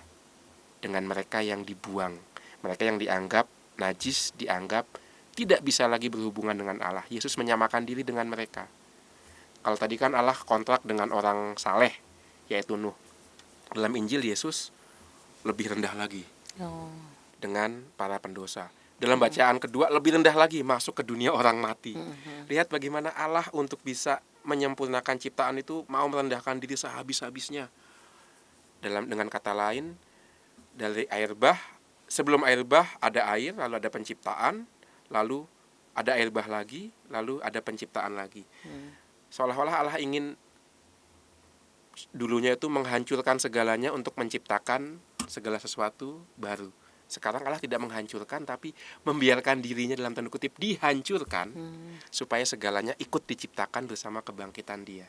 dengan mereka yang dibuang, mereka yang dianggap najis, dianggap tidak bisa lagi berhubungan dengan Allah. Yesus menyamakan diri dengan mereka. Kalau tadi kan Allah kontrak dengan orang saleh, yaitu Nuh. Dalam Injil Yesus lebih rendah lagi dengan para pendosa. Dalam bacaan kedua lebih rendah lagi, masuk ke dunia orang mati. Lihat bagaimana Allah untuk bisa menyempurnakan ciptaan itu mau merendahkan diri sehabis-habisnya. Dengan kata lain, dari air bah, sebelum air bah ada air, lalu ada penciptaan, lalu ada air bah lagi, lalu ada penciptaan lagi. Seolah-olah Allah ingin dulunya itu menghancurkan segalanya untuk menciptakan segala sesuatu baru. Sekarang Allah tidak menghancurkan, tapi membiarkan dirinya dalam tanda kutip dihancurkan supaya segalanya ikut diciptakan bersama kebangkitan Dia.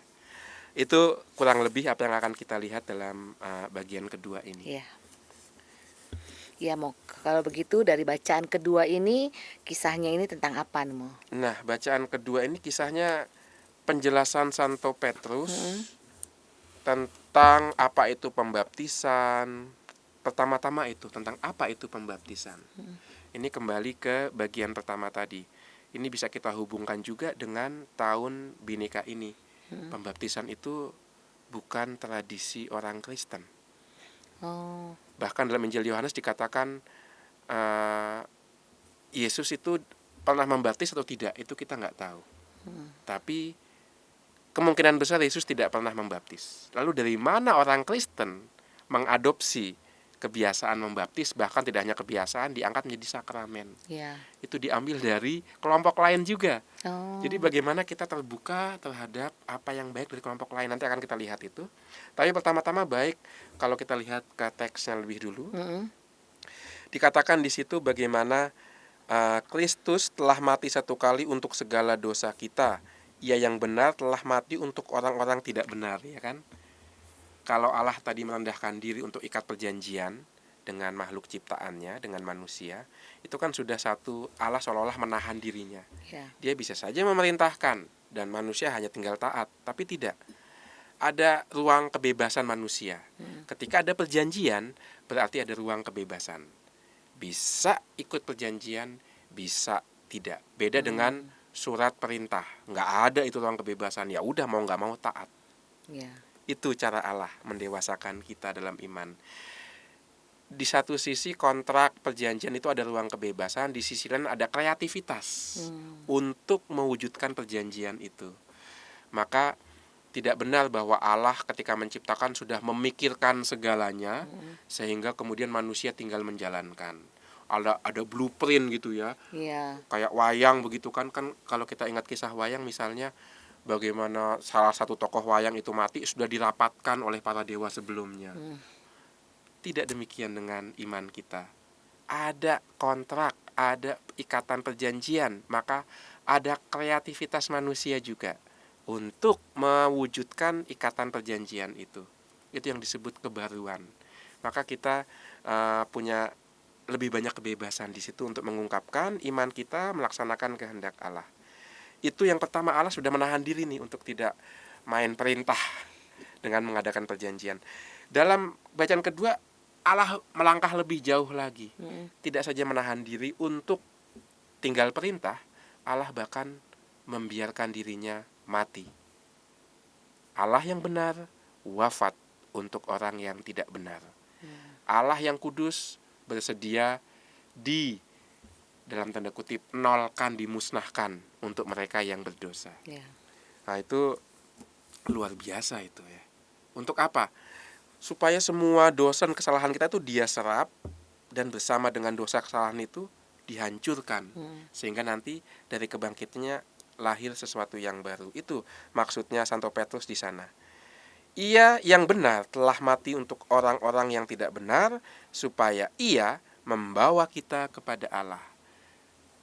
Itu kurang lebih apa yang akan kita lihat dalam bagian kedua ini. Ya, Mo. Kalau begitu dari bacaan kedua ini, kisahnya ini tentang apa, Mo? Nah, bacaan kedua ini kisahnya penjelasan Santo Petrus tentang apa itu pembaptisan. Pertama-tama itu tentang apa itu pembaptisan. Ini kembali ke bagian pertama tadi. Ini bisa kita hubungkan juga dengan tahun Bhinneka ini. Pembaptisan itu bukan tradisi orang Kristen. Bahkan dalam Injil Yohanes dikatakan Yesus itu pernah membaptis atau tidak, itu kita nggak tahu. Tapi kemungkinan besar Yesus tidak pernah membaptis. Lalu dari mana orang Kristen mengadopsi kebiasaan membaptis, bahkan tidak hanya kebiasaan, diangkat menjadi sakramen. Itu diambil dari kelompok lain juga. Jadi bagaimana kita terbuka terhadap apa yang baik dari kelompok lain, nanti akan kita lihat itu. Tapi pertama-tama baik kalau kita lihat ke teksnya lebih dulu. Dikatakan di situ bagaimana Kristus telah mati satu kali untuk segala dosa kita. Ia yang benar telah mati untuk orang-orang tidak benar, ya kan? Kalau Allah tadi merendahkan diri untuk ikat perjanjian dengan makhluk ciptaannya, dengan manusia, itu kan sudah satu, Allah seolah-olah menahan dirinya. Dia bisa saja memerintahkan dan manusia hanya tinggal taat, tapi tidak. Ada ruang kebebasan manusia. Ketika ada perjanjian, berarti ada ruang kebebasan. Bisa ikut perjanjian, bisa tidak. Beda dengan surat perintah, nggak ada itu ruang kebebasan. Ya udah, mau nggak mau taat. Itu cara Allah mendewasakan kita dalam iman. di satu sisi kontrak perjanjian itu ada ruang kebebasan, di sisi lain ada kreativitas untuk mewujudkan perjanjian itu. Maka tidak benar bahwa Allah ketika menciptakan sudah memikirkan segalanya sehingga kemudian manusia tinggal menjalankan. Ada blueprint gitu ya. Iya. Kayak wayang begitu kan kalau kita ingat kisah wayang misalnya bagaimana salah satu tokoh wayang itu mati sudah dirapatkan oleh para dewa sebelumnya. Tidak demikian dengan iman kita. Ada kontrak, ada ikatan perjanjian, maka ada kreativitas manusia juga untuk mewujudkan ikatan perjanjian itu. Itu yang disebut kebaruan. Maka kita punya lebih banyak kebebasan di situ untuk mengungkapkan iman kita, melaksanakan kehendak Allah. Itu yang pertama, Allah sudah menahan diri nih untuk tidak main perintah dengan mengadakan perjanjian. Dalam bacaan kedua, Allah melangkah lebih jauh lagi. Tidak saja menahan diri untuk tinggal perintah, Allah bahkan membiarkan dirinya mati. Allah yang benar wafat untuk orang yang tidak benar. Allah yang kudus bersedia dalam tanda kutip nolkan, dimusnahkan untuk mereka yang berdosa. Nah itu luar biasa itu ya. Untuk apa? Supaya semua dosa dan kesalahan kita itu dia serap dan bersama dengan dosa kesalahan itu dihancurkan. Sehingga nanti dari kebangkitannya lahir sesuatu yang baru. Itu maksudnya Santo Petrus di sana. Ia yang benar telah mati untuk orang-orang yang tidak benar, supaya ia membawa kita kepada Allah.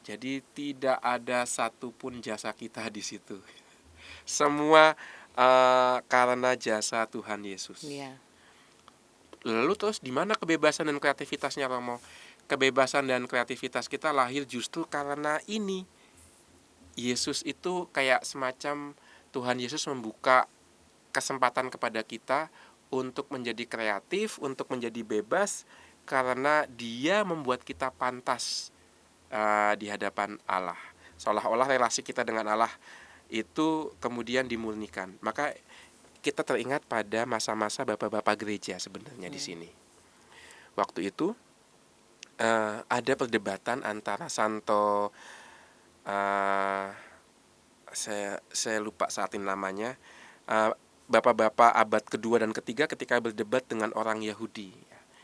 Jadi tidak ada satupun jasa kita di situ. Semua karena jasa Tuhan Yesus. Lalu terus di mana kebebasan dan kreativitasnya, Romo? Kebebasan dan kreativitas kita lahir justru karena ini. Yesus itu kayak semacam Tuhan Yesus membuka kesempatan kepada kita untuk menjadi kreatif, untuk menjadi bebas, karena Dia membuat kita pantas di hadapan Allah. Seolah-olah relasi kita dengan Allah itu kemudian dimurnikan. Maka kita teringat pada masa-masa bapak-bapak gereja sebenarnya di sini. Waktu itu ada perdebatan antara Santo saya lupa saat ini namanya, bapak-bapak abad kedua dan ketiga ketika berdebat dengan orang Yahudi.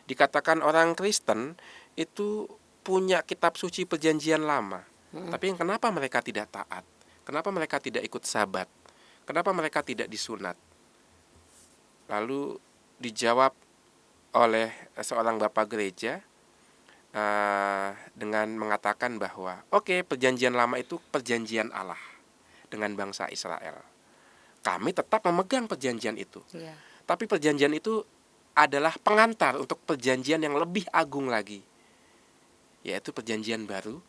Dikatakan orang Kristen itu punya kitab suci perjanjian lama, tapi kenapa mereka tidak taat? Kenapa mereka tidak ikut sabat? Kenapa mereka tidak disunat? Lalu dijawab oleh seorang bapak gereja dengan mengatakan bahwa oke, perjanjian lama itu perjanjian Allah dengan bangsa Israel. Kami tetap memegang perjanjian itu. Tapi perjanjian itu adalah pengantar untuk perjanjian yang lebih agung lagi, yaitu perjanjian baru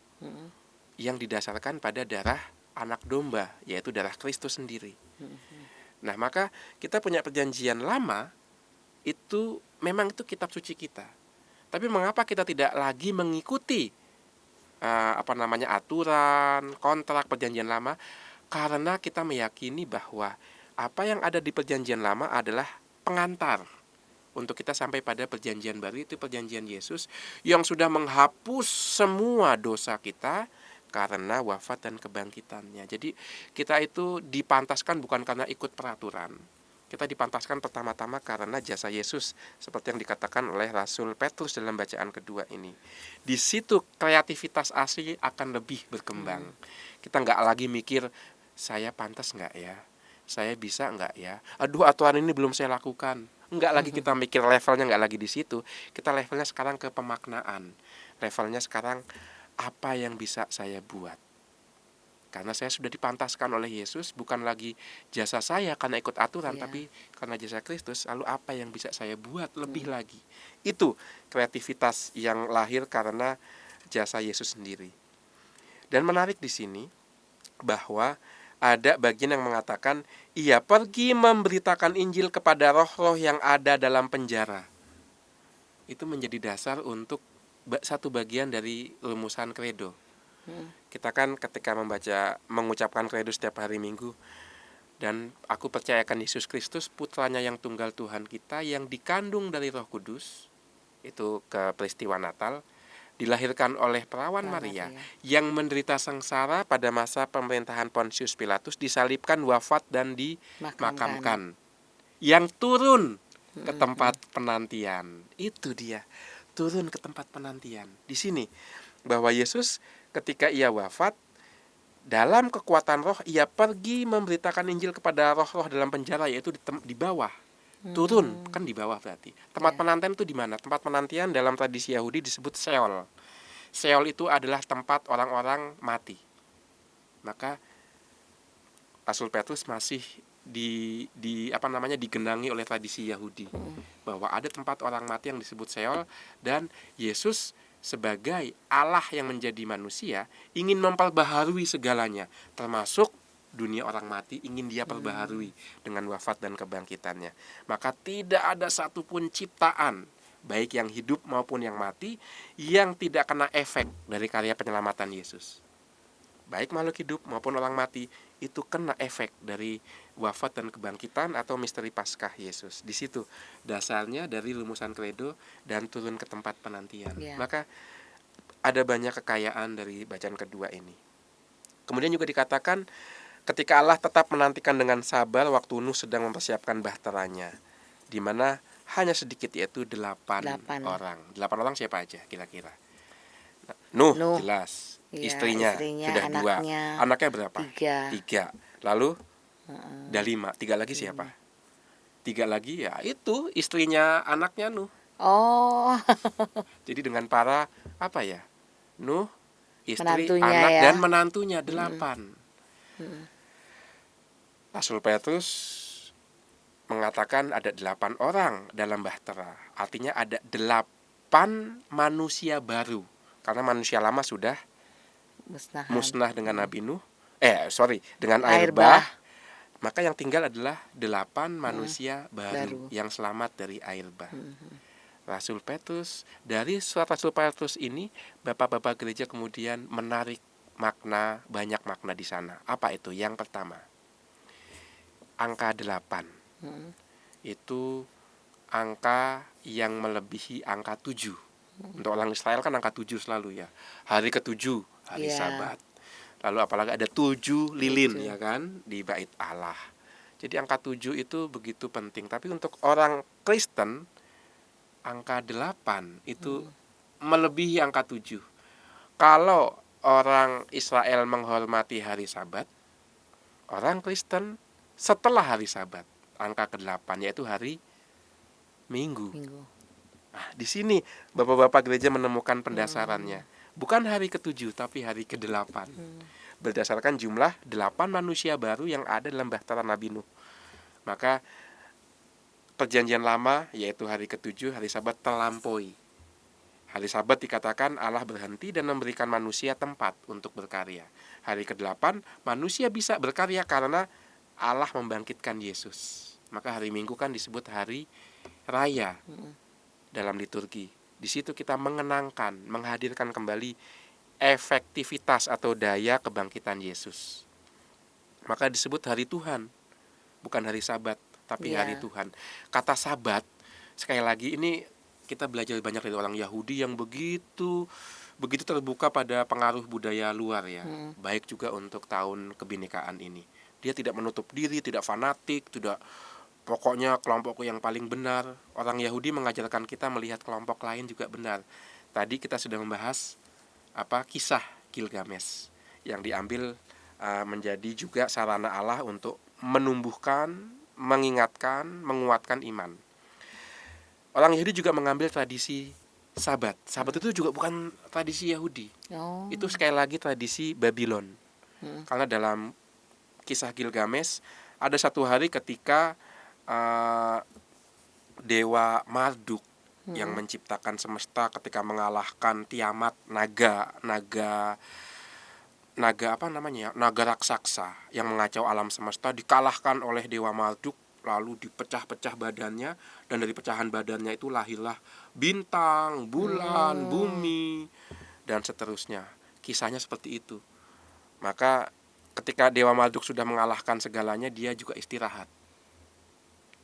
yang didasarkan pada darah anak domba, yaitu darah Kristus sendiri. Nah, maka kita punya perjanjian lama itu memang itu kitab suci kita. Tapi mengapa kita tidak lagi mengikuti aturan, kontrak perjanjian lama? Karena kita meyakini bahwa apa yang ada di perjanjian lama adalah pengantar untuk kita sampai pada perjanjian baru, itu perjanjian Yesus yang sudah menghapus semua dosa kita karena wafat dan kebangkitannya. Jadi kita itu dipantaskan bukan karena ikut peraturan. Kita dipantaskan pertama-tama karena jasa Yesus, seperti yang dikatakan oleh Rasul Petrus dalam bacaan kedua ini. Di situ kreativitas asli akan lebih berkembang. Kita nggak lagi mikir, saya pantas nggak ya? Saya bisa nggak ya? Aduh, aturan ini belum saya lakukan. Nggak lagi kita mikir, levelnya nggak lagi di situ. Kita levelnya sekarang ke pemaknaan. Levelnya sekarang apa yang bisa saya buat? Karena saya sudah dipantaskan oleh Yesus, bukan lagi jasa saya karena ikut aturan, tapi karena jasa Kristus. Lalu apa yang bisa saya buat lebih lagi? Itu kreativitas yang lahir karena jasa Yesus sendiri. Dan menarik di sini bahwa ada bagian yang mengatakan, ia pergi memberitakan Injil kepada roh-roh yang ada dalam penjara. Itu menjadi dasar untuk satu bagian dari rumusan kredo. Kita kan ketika mengucapkan kredo setiap hari Minggu, dan aku percayakan Yesus Kristus putranya yang tunggal Tuhan kita, yang dikandung dari Roh Kudus, itu ke peristiwa Natal, dilahirkan oleh perawan Maria yang menderita sengsara pada masa pemerintahan Pontius Pilatus, disalibkan, wafat, dan dimakamkan. Yang turun ke tempat penantian. Itu dia, turun ke tempat penantian. Di sini bahwa Yesus ketika ia wafat, dalam kekuatan roh ia pergi memberitakan Injil kepada roh-roh dalam penjara, yaitu di bawah. Turun kan di bawah berarti. Tempat penantian itu di mana? Tempat penantian dalam tradisi Yahudi disebut Seol. Seol itu adalah tempat orang-orang mati. Maka Rasul Petrus masih digenangi oleh tradisi Yahudi bahwa ada tempat orang mati yang disebut Seol, dan Yesus sebagai Allah yang menjadi manusia ingin memperbaharui segalanya, termasuk dunia orang mati ingin dia perbaharui dengan wafat dan kebangkitannya. Maka tidak ada satupun ciptaan, baik yang hidup maupun yang mati, yang tidak kena efek dari karya penyelamatan Yesus. Baik makhluk hidup maupun orang mati itu kena efek dari wafat dan kebangkitan atau misteri Paskah Yesus. Di situ dasarnya dari rumusan kredo dan turun ke tempat penantian. Maka ada banyak kekayaan dari bacaan kedua ini. Kemudian juga dikatakan ketika Allah tetap menantikan dengan sabar waktu Nuh sedang mempersiapkan bahteranya, di mana hanya sedikit, yaitu 8 orang. 8 orang siapa aja kira-kira? Nuh jelas. Istrinya sudah anaknya 2. Anaknya berapa? 3. Lalu udah 5. 3 lagi siapa? 3 lagi ya itu istrinya anaknya Nuh. Jadi dengan para Nuh, istri, menantunya, anak dan menantunya 8. Rasul Petrus mengatakan ada 8 orang dalam bahtera. Artinya ada 8 manusia baru. Karena manusia lama sudah musnah dengan Nabi Nuh. Dengan air bah. Maka yang tinggal adalah 8 manusia baru yang selamat dari air bah. Rasul Petrus, dari surat Rasul Petrus ini, bapak-bapak gereja kemudian menarik banyak makna di sana. Apa itu? Yang pertama, angka 8 itu angka yang melebihi angka 7. Untuk orang Israel kan angka 7 selalu ya. Hari ke-7 hari Sabat. Lalu apalagi ada 7 lilin ya kan di bait Allah. Jadi angka 7 itu begitu penting. Tapi untuk orang Kristen angka 8 itu melebihi angka 7. Kalau orang Israel menghormati hari Sabat, orang Kristen setelah hari Sabat, angka ke-8 yaitu hari Minggu. Nah, di sini bapak-bapak gereja menemukan pendasarannya. Bukan hari ke-7 tapi hari ke-8. Berdasarkan jumlah 8 manusia baru yang ada dalam bahtera Nabi Nuh. Maka perjanjian lama yaitu hari ke-7, hari Sabat terlampaui. Hari Sabat dikatakan Allah berhenti dan memberikan manusia tempat untuk berkarya. Hari ke-8 manusia bisa berkarya karena Allah membangkitkan Yesus. Maka hari Minggu kan disebut hari raya dalam liturgi. Di situ kita menghadirkan kembali efektivitas atau daya kebangkitan Yesus. Maka disebut hari Tuhan, bukan hari Sabat, tapi hari Tuhan. Kata Sabat, sekali lagi ini kita belajar banyak dari orang Yahudi yang begitu terbuka pada pengaruh budaya luar ya. Baik juga untuk tahun kebinekaan ini. Dia tidak menutup diri, tidak fanatik, tidak pokoknya kelompokku yang paling benar. Orang Yahudi mengajarkan kita melihat kelompok lain juga benar. Tadi kita sudah membahas kisah Gilgamesh yang diambil menjadi juga sarana Allah untuk menumbuhkan, mengingatkan, menguatkan iman. Orang Yahudi juga mengambil tradisi Sabat. Sabat itu juga bukan tradisi Yahudi. Itu sekali lagi tradisi Babylon. Karena dalam kisah Gilgamesh ada satu hari ketika Dewa Marduk yang menciptakan semesta ketika mengalahkan Tiamat, naga raksasa yang mengacau alam semesta, dikalahkan oleh Dewa Marduk, lalu dipecah-pecah badannya, dan dari pecahan badannya itu lahirlah bintang, bulan, bumi, dan seterusnya. Kisahnya seperti itu. Maka ketika Dewa Marduk sudah mengalahkan segalanya, dia juga istirahat.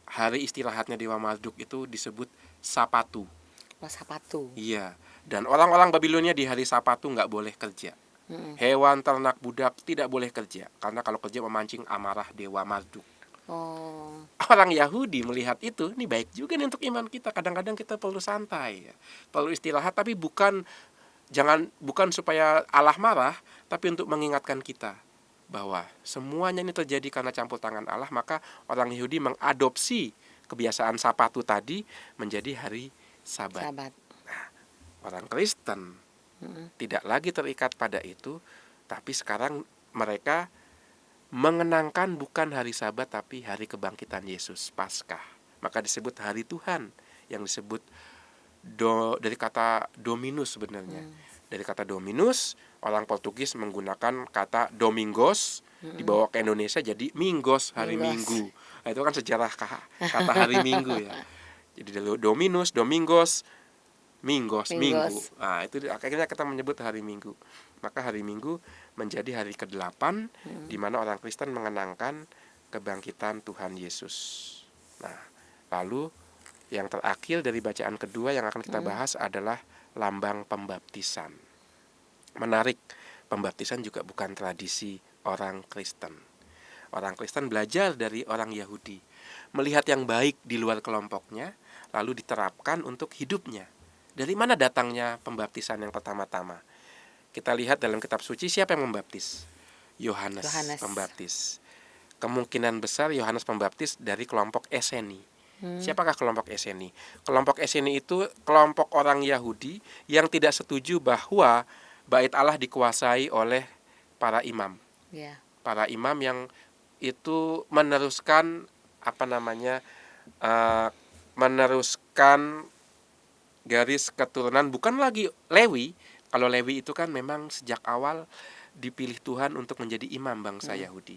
Hari istirahatnya Dewa Marduk itu disebut Sapatu. tanpa sepatu. Iya, dan orang-orang Babilonia di hari Sabtu nggak boleh kerja. Hewan, ternak, budak tidak boleh kerja, karena kalau kerja memancing amarah Dewa Marduk. Oh, Orang Yahudi melihat itu, ini baik juga nih untuk iman kita. Kadang-kadang kita perlu santai, ya. Perlu istirahat, tapi bukan supaya Allah marah, tapi untuk mengingatkan kita bahwa semuanya ini terjadi karena campur tangan Allah. Maka orang Yahudi mengadopsi kebiasaan Sabtu tadi menjadi hari Sabat. Orang Kristen tidak lagi terikat pada itu, tapi sekarang mereka mengenangkan bukan hari Sabat tapi hari kebangkitan Yesus, Paskah. Maka disebut hari Tuhan, yang disebut dari kata Dominus sebenarnya. Dari kata Dominus, orang Portugis menggunakan kata Domingos, dibawa ke Indonesia jadi Minggos, hari Minggu. Nah, itu kan sejarah kata hari Minggu ya. Jadi Dominus, Domingos, Minggos, Minggu. Nah, itu akhirnya kita menyebut hari Minggu. Maka hari Minggu menjadi hari ke-8 di mana orang Kristen mengenangkan kebangkitan Tuhan Yesus. Nah, lalu yang terakhir dari bacaan kedua yang akan kita bahas adalah lambang pembaptisan. Menarik, pembaptisan juga bukan tradisi orang Kristen. Orang Kristen belajar dari orang Yahudi, melihat yang baik di luar kelompoknya, lalu diterapkan untuk hidupnya. Dari mana datangnya pembaptisan yang pertama-tama? Kita lihat dalam kitab suci siapa yang membaptis? Yohanes Pembaptis. Kemungkinan besar Yohanes Pembaptis dari kelompok Eseni. Siapakah kelompok Eseni? Kelompok Eseni itu kelompok orang Yahudi yang tidak setuju bahwa bait Allah dikuasai oleh para imam. Para imam yang itu meneruskan meneruskan garis keturunan, bukan lagi Lewi. Kalau Lewi itu kan memang sejak awal dipilih Tuhan untuk menjadi imam bangsa Yahudi.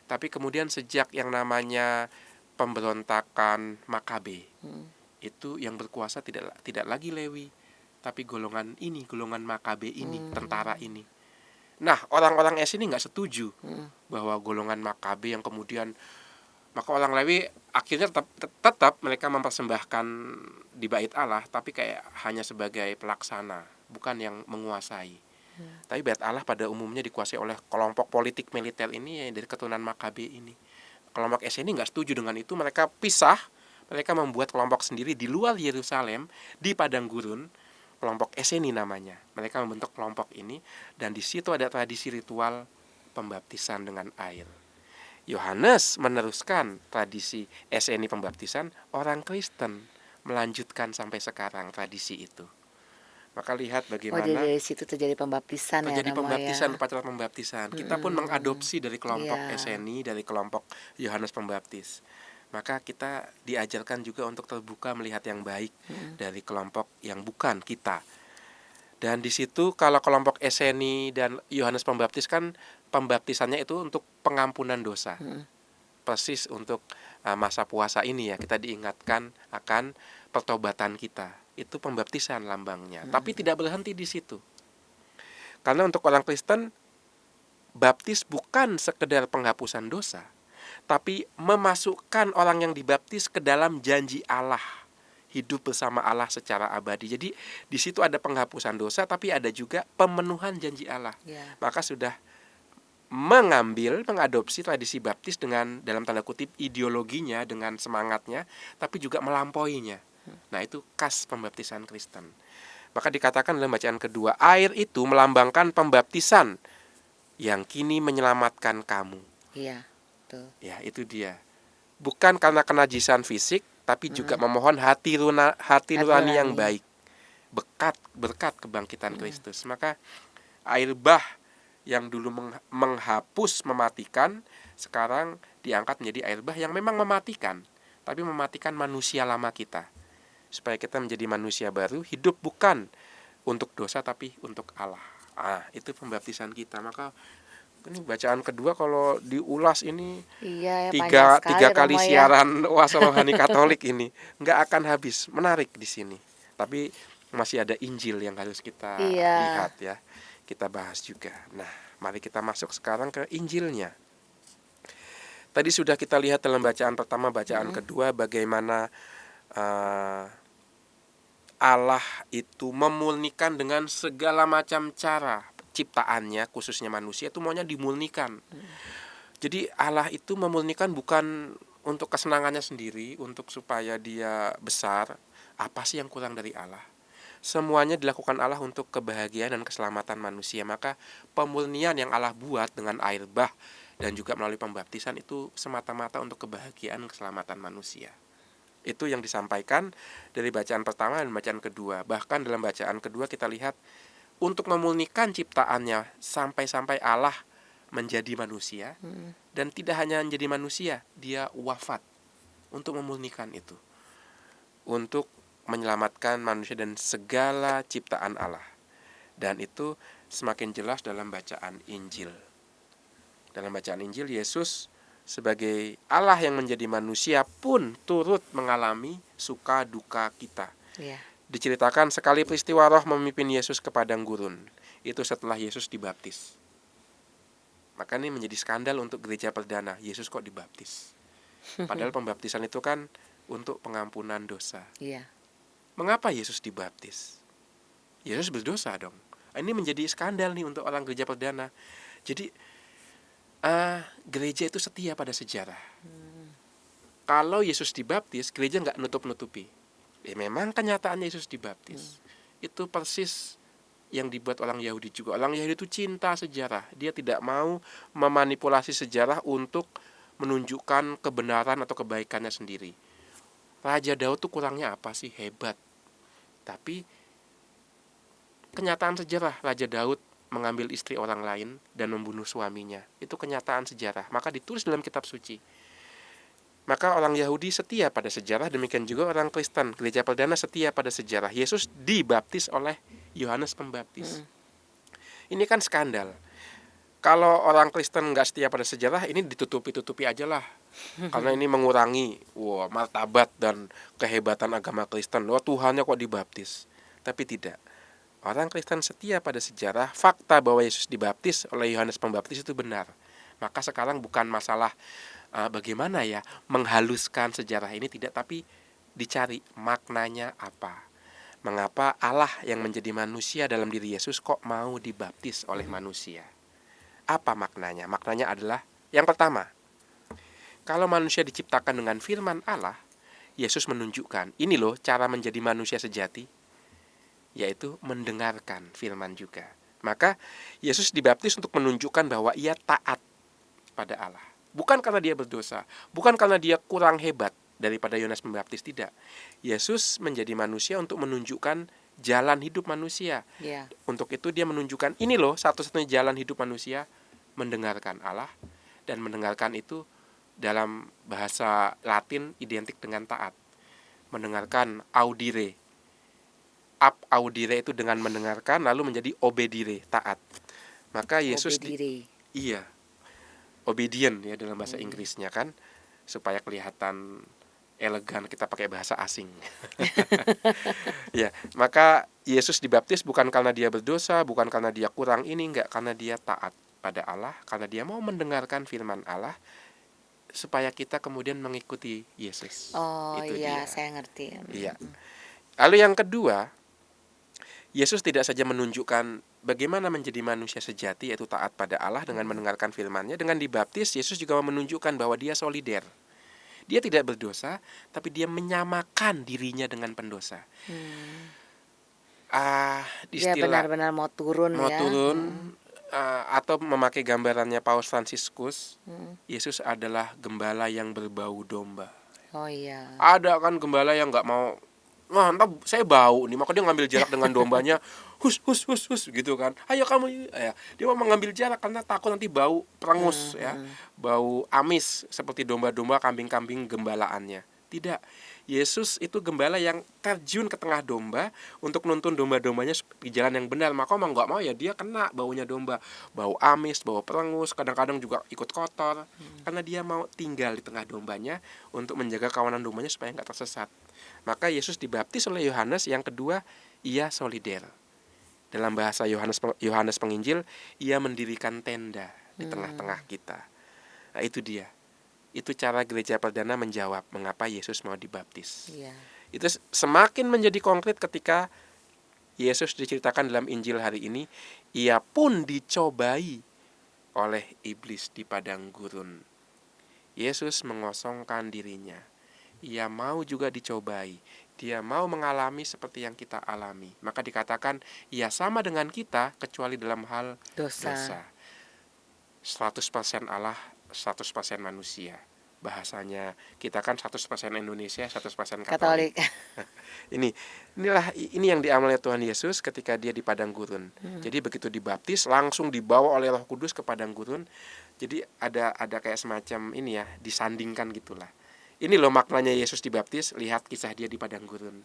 Tapi kemudian sejak yang namanya pemberontakan Makabe, itu yang berkuasa tidak lagi Lewi, tapi golongan Makabe ini, tentara ini. Nah, orang-orang ini nggak setuju bahwa golongan Makabe yang kemudian, maka orang Lewi akhirnya tetap mereka mempersembahkan di bait Allah, tapi kayak hanya sebagai pelaksana, bukan yang menguasai. Tapi bait Allah pada umumnya dikuasai oleh kelompok politik militer ini, yang dari keturunan Makabe ini. Kelompok ini nggak setuju dengan itu, mereka pisah, mereka membuat kelompok sendiri di luar Yerusalem, di padang gurun. Kelompok Eseni namanya. Mereka membentuk kelompok ini, dan di situ ada tradisi ritual pembaptisan dengan air. Yohanes meneruskan tradisi Eseni pembaptisan, orang Kristen melanjutkan sampai sekarang tradisi itu. Maka lihat bagaimana jadi dari situ terjadi pembaptisan upacara pembaptisan. Kita pun mengadopsi dari kelompok Eseni, dari kelompok Yohanes Pembaptis. Maka kita diajarkan juga untuk terbuka melihat yang baik dari kelompok yang bukan kita. Dan di situ kalau kelompok Eseni dan Yohanes Pembaptis kan pembaptisannya itu untuk pengampunan dosa. Persis untuk masa puasa ini ya, kita diingatkan akan pertobatan kita. Itu pembaptisan lambangnya. Tapi tidak berhenti di situ. Karena untuk orang Kristen, baptis bukan sekedar penghapusan dosa, tapi memasukkan orang yang dibaptis ke dalam janji Allah, hidup bersama Allah secara abadi. Jadi di situ ada penghapusan dosa, tapi ada juga pemenuhan janji Allah. Maka sudah mengadopsi tradisi baptis dengan, dalam tanda kutip, ideologinya, dengan semangatnya, tapi juga melampauinya. Nah, itu khas pembaptisan Kristen. Maka dikatakan dalam bacaan kedua, air itu melambangkan pembaptisan yang kini menyelamatkan kamu. Iya, betul. Ya, itu dia. Bukan karena kenajisan fisik, tapi juga memohon hati nurani yang baik. Berkat kebangkitan Kristus. Maka air bah yang dulu menghapus, mematikan, sekarang diangkat menjadi air bah yang memang mematikan, tapi mematikan manusia lama kita, supaya kita menjadi manusia baru, hidup bukan untuk dosa tapi untuk Allah. Itu pembaptisan kita. Maka ini bacaan kedua kalau diulas ini tiga kali siaran Oase Rohani Katolik ini nggak akan habis. Menarik di sini. Tapi masih ada Injil yang harus kita lihat ya. Kita bahas juga. Nah, mari kita masuk sekarang ke Injilnya. Tadi sudah kita lihat dalam bacaan pertama, bacaan kedua, bagaimana Allah itu memurnikan dengan segala macam cara ciptaannya, khususnya manusia itu maunya dimurnikan. Jadi Allah itu memurnikan bukan untuk kesenangannya sendiri, untuk supaya dia besar. Apa sih yang kurang dari Allah? Semuanya dilakukan Allah untuk kebahagiaan dan keselamatan manusia. Maka pemurnian yang Allah buat dengan air bah dan juga melalui pembaptisan itu semata-mata untuk kebahagiaan dan keselamatan manusia. Itu yang disampaikan dari bacaan pertama dan bacaan kedua. Bahkan dalam bacaan kedua kita lihat untuk memurnikan ciptaannya sampai-sampai Allah menjadi manusia. Dan tidak hanya menjadi manusia, dia wafat untuk memurnikan itu, untuk menyelamatkan manusia dan segala ciptaan Allah. Dan itu semakin jelas dalam bacaan Injil. Dalam bacaan Injil, Yesus sebagai Allah yang menjadi manusia pun turut mengalami suka duka kita. Ya. Diceritakan sekali peristiwa Roh memimpin Yesus ke padang gurun. Itu setelah Yesus dibaptis. Maka ini menjadi skandal untuk gereja perdana. Yesus kok dibaptis? Padahal pembaptisan itu kan untuk pengampunan dosa. Iya. Mengapa Yesus dibaptis? Yesus berdosa dong. Ini menjadi skandal nih untuk orang gereja perdana. Jadi gereja itu setia pada sejarah. Kalau Yesus dibaptis, gereja nggak nutup-nutupi. Memang kenyataannya Yesus dibaptis. Itu persis yang dibuat orang Yahudi juga. Orang Yahudi itu cinta sejarah. Dia tidak mau memanipulasi sejarah untuk menunjukkan kebenaran atau kebaikannya sendiri. Raja Daud tuh kurangnya apa sih? Hebat. Tapi kenyataan sejarah, Raja Daud mengambil istri orang lain dan membunuh suaminya. Itu kenyataan sejarah. Maka ditulis dalam kitab suci. Maka orang Yahudi setia pada sejarah, demikian juga orang Kristen. Gereja perdana setia pada sejarah. Yesus dibaptis oleh Yohanes Pembaptis. Ini kan skandal. Kalau orang Kristen nggak setia pada sejarah, ini ditutupi-tutupi aja lah. Karena ini mengurangi martabat dan kehebatan agama Kristen. Tuhannya kok dibaptis. Tapi tidak. Orang Kristen setia pada sejarah, fakta bahwa Yesus dibaptis oleh Yohanes Pembaptis itu benar. Maka sekarang bukan masalah bagaimana ya menghaluskan sejarah ini, tidak, tapi dicari maknanya apa. Mengapa Allah yang menjadi manusia dalam diri Yesus kok mau dibaptis oleh manusia? Apa maknanya? Maknanya adalah yang pertama, kalau manusia diciptakan dengan firman Allah, Yesus menunjukkan ini loh cara menjadi manusia sejati, yaitu mendengarkan firman juga. Maka Yesus dibaptis untuk menunjukkan bahwa ia taat pada Allah. Bukan karena dia berdosa, bukan karena dia kurang hebat daripada Yohanes Pembaptis, tidak. Yesus menjadi manusia untuk menunjukkan jalan hidup manusia. Ya. Untuk itu dia menunjukkan ini loh satu-satunya jalan hidup manusia, mendengarkan Allah. Dan mendengarkan itu dalam bahasa Latin identik dengan taat. Mendengarkan audire. Audire itu dengan mendengarkan, lalu menjadi obedire, taat. Maka Yesus iya, obedient ya dalam bahasa Inggrisnya kan, supaya kelihatan elegan kita pakai bahasa asing. Ya, maka Yesus dibaptis bukan karena dia berdosa, bukan karena dia kurang ini, enggak, karena dia taat pada Allah, karena dia mau mendengarkan firman Allah, supaya kita kemudian mengikuti Yesus. Oh itu iya, dia. saya ngerti. Iya. Lalu yang kedua, Yesus tidak saja menunjukkan bagaimana menjadi manusia sejati, yaitu taat pada Allah dengan mendengarkan firman-Nya. Dengan dibaptis, Yesus juga menunjukkan bahwa dia solider. Dia tidak berdosa, tapi dia menyamakan dirinya dengan pendosa. Dia benar-benar mau turun atau memakai gambarannya Paus Fransiskus, Yesus adalah gembala yang berbau domba. Oh iya. Ada kan gembala yang nggak mau, entah saya bau nih, maka dia ngambil jarak dengan dombanya, hus gitu kan. Ayo kamu, ya. Dia mau mengambil jarak karena takut nanti bau perengus, ya, bau amis seperti domba-domba, kambing-kambing gembalaannya. Tidak, Yesus itu gembala yang terjun ke tengah domba untuk nuntun domba-dombanya di jalan yang benar. Maka mau nggak mau ya dia kena baunya domba, bau amis, bau perengus, kadang-kadang juga ikut kotor, karena dia mau tinggal di tengah dombanya untuk menjaga kawanan dombanya supaya nggak tersesat. Maka Yesus dibaptis oleh Yohanes. Yang kedua, ia solider. Dalam bahasa Yohanes Penginjil, ia mendirikan tenda di tengah-tengah kita. Nah, itu dia. Itu cara gereja perdana menjawab mengapa Yesus mau dibaptis. Iya. Itu semakin menjadi konkret ketika Yesus diceritakan dalam Injil hari ini, ia pun dicobai oleh iblis di padang gurun. Yesus mengosongkan dirinya. Ia mau juga dicobai. Dia mau mengalami seperti yang kita alami. Maka dikatakan ia sama dengan kita kecuali dalam hal dosa. 100% Allah, 100% manusia. Bahasanya kita kan 100% Indonesia, 100% Katolik. Ini yang diamalkan oleh Tuhan Yesus ketika dia di padang gurun. Jadi begitu dibaptis langsung dibawa oleh Roh Kudus ke padang gurun. Jadi ada kayak semacam ini ya, disandingkan gitulah. Ini loh maknanya Yesus dibaptis, lihat kisah dia di padang gurun.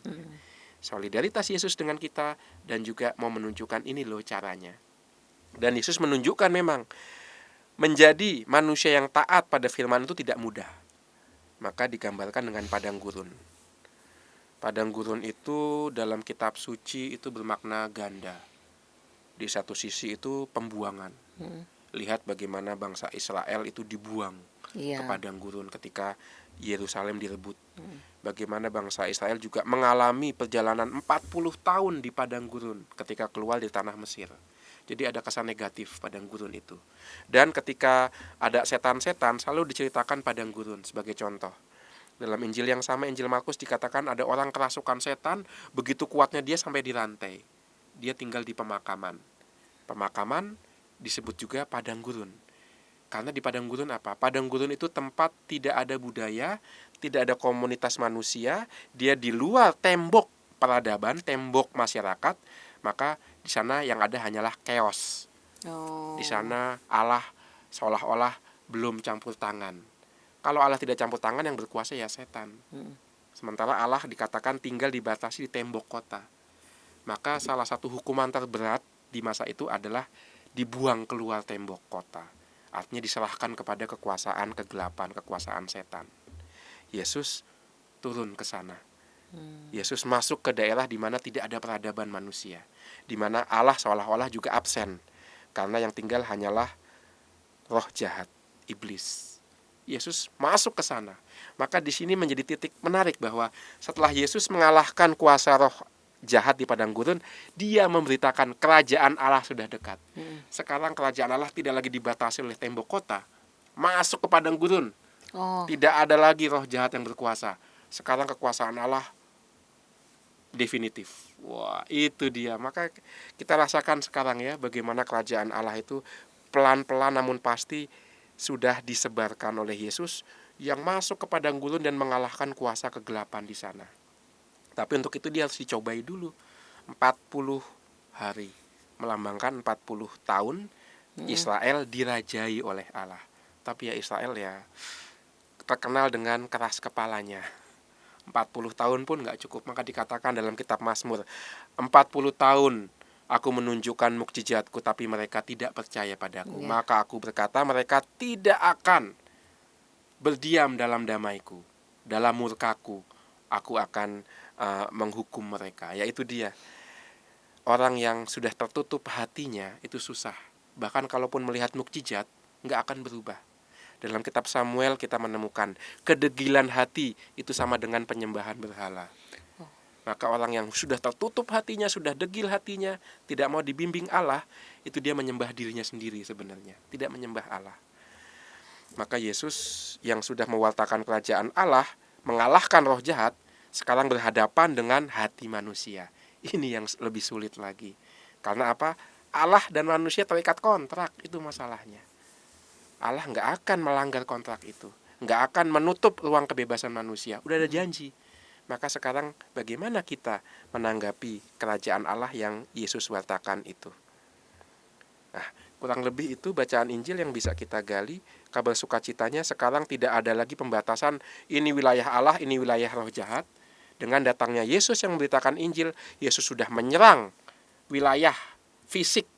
Solidaritas Yesus dengan kita dan juga mau menunjukkan ini loh caranya. Dan Yesus menunjukkan memang menjadi manusia yang taat pada firman itu tidak mudah. Maka digambarkan dengan padang gurun. Padang gurun itu dalam kitab suci itu bermakna ganda. Di satu sisi itu pembuangan. Lihat bagaimana bangsa Israel itu dibuang ke padang gurun ketika Yerusalem direbut. Bagaimana bangsa Israel juga mengalami perjalanan 40 tahun di padang gurun ketika keluar dari tanah Mesir. Jadi ada kesan negatif padang gurun itu. Dan ketika ada setan-setan selalu diceritakan padang gurun sebagai contoh. Dalam Injil yang sama, Injil Markus, dikatakan ada orang kerasukan setan, begitu kuatnya dia sampai dirantai. Dia tinggal di pemakaman. Pemakaman disebut juga padang gurun. Karena di padang gurun apa? Padang gurun itu tempat tidak ada budaya, tidak ada komunitas manusia, dia di luar tembok peradaban, tembok masyarakat, maka di sana yang ada hanyalah chaos. Di sana Allah seolah-olah belum campur tangan. Kalau Allah tidak campur tangan, yang berkuasa ya setan. Sementara Allah dikatakan tinggal dibatasi di tembok kota. Maka salah satu hukuman terberat di masa itu adalah dibuang keluar tembok kota. Artinya diserahkan kepada kekuasaan kegelapan, kekuasaan setan. Yesus turun ke sana. Yesus masuk ke daerah di mana tidak ada peradaban manusia, di mana Allah seolah-olah juga absen, karena yang tinggal hanyalah roh jahat, iblis. Yesus masuk ke sana. Maka di sini menjadi titik menarik bahwa setelah Yesus mengalahkan kuasa roh jahat di padang gurun, dia memberitakan kerajaan Allah sudah dekat. Sekarang kerajaan Allah tidak lagi dibatasi oleh tembok kota. Masuk ke padang gurun. Tidak ada lagi roh jahat yang berkuasa. Sekarang kekuasaan Allah definitif. Wah, itu dia. Maka kita rasakan sekarang ya, bagaimana kerajaan Allah itu pelan-pelan namun pasti sudah disebarkan oleh Yesus yang masuk ke padang gurun dan mengalahkan kuasa kegelapan di sana. Tapi untuk itu dia harus dicobai dulu 40 hari. Melambangkan 40 tahun Israel dirajai oleh Allah. Tapi ya Israel ya terkenal dengan keras kepalanya. 40 tahun pun gak cukup. Maka dikatakan dalam kitab Mazmur, 40 tahun aku menunjukkan mukjizatku, tapi mereka tidak percaya padaku. Maka aku berkata, mereka tidak akan berdiam dalam damaiku. Dalam murkaku aku akan menghukum mereka. Yaitu dia, orang yang sudah tertutup hatinya itu susah. Bahkan kalaupun melihat mukjizat gak akan berubah. Dalam kitab Samuel kita menemukan kedegilan hati itu sama dengan penyembahan berhala. Maka orang yang sudah tertutup hatinya, sudah degil hatinya, tidak mau dibimbing Allah, itu dia menyembah dirinya sendiri sebenarnya, tidak menyembah Allah. Maka Yesus yang sudah mewartakan kerajaan Allah, mengalahkan roh jahat, sekarang berhadapan dengan hati manusia. Ini yang lebih sulit lagi. Karena apa? Allah dan manusia terikat kontrak, itu masalahnya. Allah nggak akan melanggar kontrak itu, nggak akan menutup ruang kebebasan manusia. Udah ada janji. Maka sekarang bagaimana kita menanggapi kerajaan Allah yang Yesus wartakan itu? Nah, kurang lebih itu bacaan Injil yang bisa kita gali. Kabar sukacitanya sekarang tidak ada lagi pembatasan ini wilayah Allah, ini wilayah roh jahat. Dengan datangnya Yesus yang memberitakan Injil, Yesus sudah menyerang wilayah fisik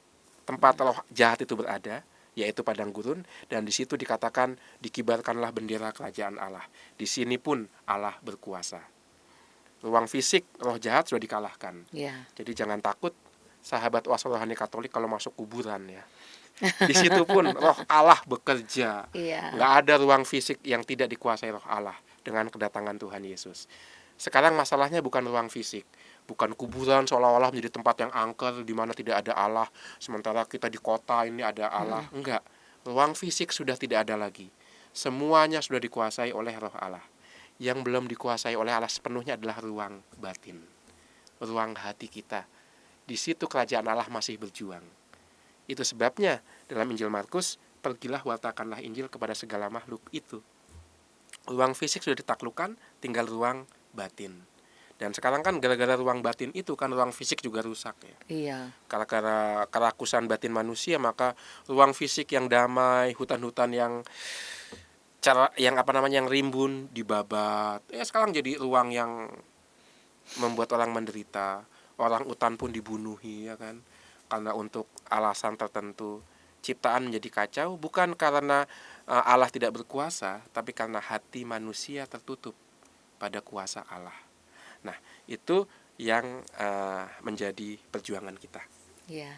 tempat roh jahat itu berada, yaitu padang gurun, dan di situ dikatakan dikibarkanlah bendera kerajaan Allah. Di sini pun Allah berkuasa. Ruang fisik roh jahat sudah dikalahkan. Jadi jangan takut sahabat Oase Rohani Katolik kalau masuk kuburan ya. Di situ pun roh Allah bekerja. Nggak ada ruang fisik yang tidak dikuasai roh Allah dengan kedatangan Tuhan Yesus. Sekarang masalahnya bukan ruang fisik, bukan kuburan seolah-olah menjadi tempat yang angker di mana tidak ada Allah, sementara kita di kota ini ada Allah. Enggak, ruang fisik sudah tidak ada lagi. Semuanya sudah dikuasai oleh Roh Allah. Yang belum dikuasai oleh Allah sepenuhnya adalah ruang batin, ruang hati kita. Di situ kerajaan Allah masih berjuang. Itu sebabnya dalam Injil Markus, pergilah wartakanlah Injil kepada segala makhluk itu. Ruang fisik sudah ditaklukkan, tinggal ruang batin. Dan sekarang kan gara-gara ruang batin itu kan ruang fisik juga rusak ya. Iya. Karena kerakusan batin manusia, maka ruang fisik yang damai, hutan-hutan yang yang rimbun dibabat. Ya sekarang jadi ruang yang membuat orang menderita. Orang utan pun dibunuhi ya kan. Karena untuk alasan tertentu. Ciptaan menjadi kacau bukan karena Allah tidak berkuasa, tapi karena hati manusia tertutup pada kuasa Allah. Nah, itu yang menjadi perjuangan kita. Ya,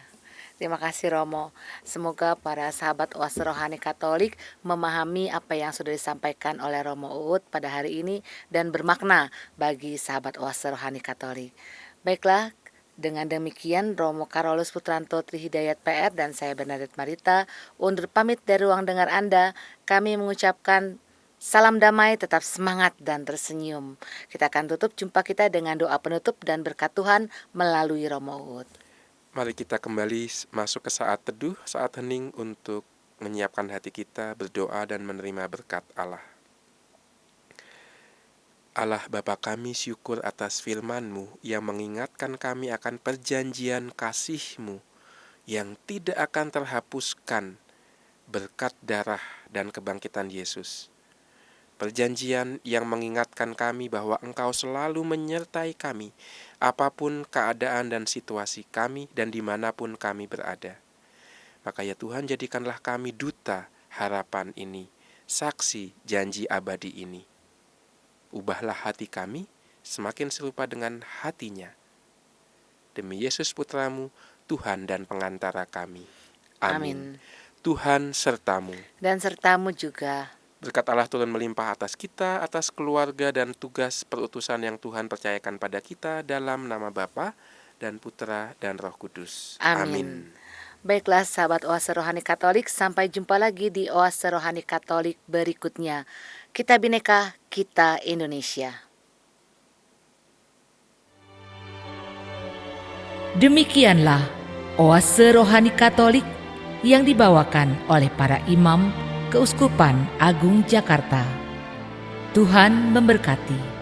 terima kasih Romo. Semoga para sahabat Oase Rohani Katolik memahami apa yang sudah disampaikan oleh Romo Uut pada hari ini dan bermakna bagi sahabat Oase Rohani Katolik. Baiklah, dengan demikian Romo Carolus Putranto Trihidayat PR dan saya Bernadette Marita undur pamit dari ruang dengar Anda. Kami mengucapkan salam damai, tetap semangat dan tersenyum. Kita akan tutup jumpa kita dengan doa penutup dan berkat Tuhan melalui Romo Uut. Mari kita kembali masuk ke saat teduh, saat hening untuk menyiapkan hati kita, berdoa dan menerima berkat Allah. Allah Bapa kami, syukur atas firman-Mu yang mengingatkan kami akan perjanjian kasih-Mu yang tidak akan terhapuskan berkat darah dan kebangkitan Yesus. Perjanjian yang mengingatkan kami bahwa Engkau selalu menyertai kami, apapun keadaan dan situasi kami dan dimanapun kami berada. Maka ya Tuhan, jadikanlah kami duta harapan ini, saksi janji abadi ini. Ubahlah hati kami semakin serupa dengan hati-Nya. Demi Yesus Putramu, Tuhan dan pengantara kami. Amin. Tuhan sertamu. Dan sertamu juga. Berkat Allah turun melimpah atas kita, atas keluarga dan tugas perutusan yang Tuhan percayakan pada kita dalam nama Bapa dan Putra dan Roh Kudus. Amin. Baiklah sahabat Oase Rohani Katolik, sampai jumpa lagi di Oase Rohani Katolik berikutnya. Kita Bhinneka, kita Indonesia. Demikianlah Oase Rohani Katolik yang dibawakan oleh para imam Keuskupan Agung Jakarta. Tuhan memberkati.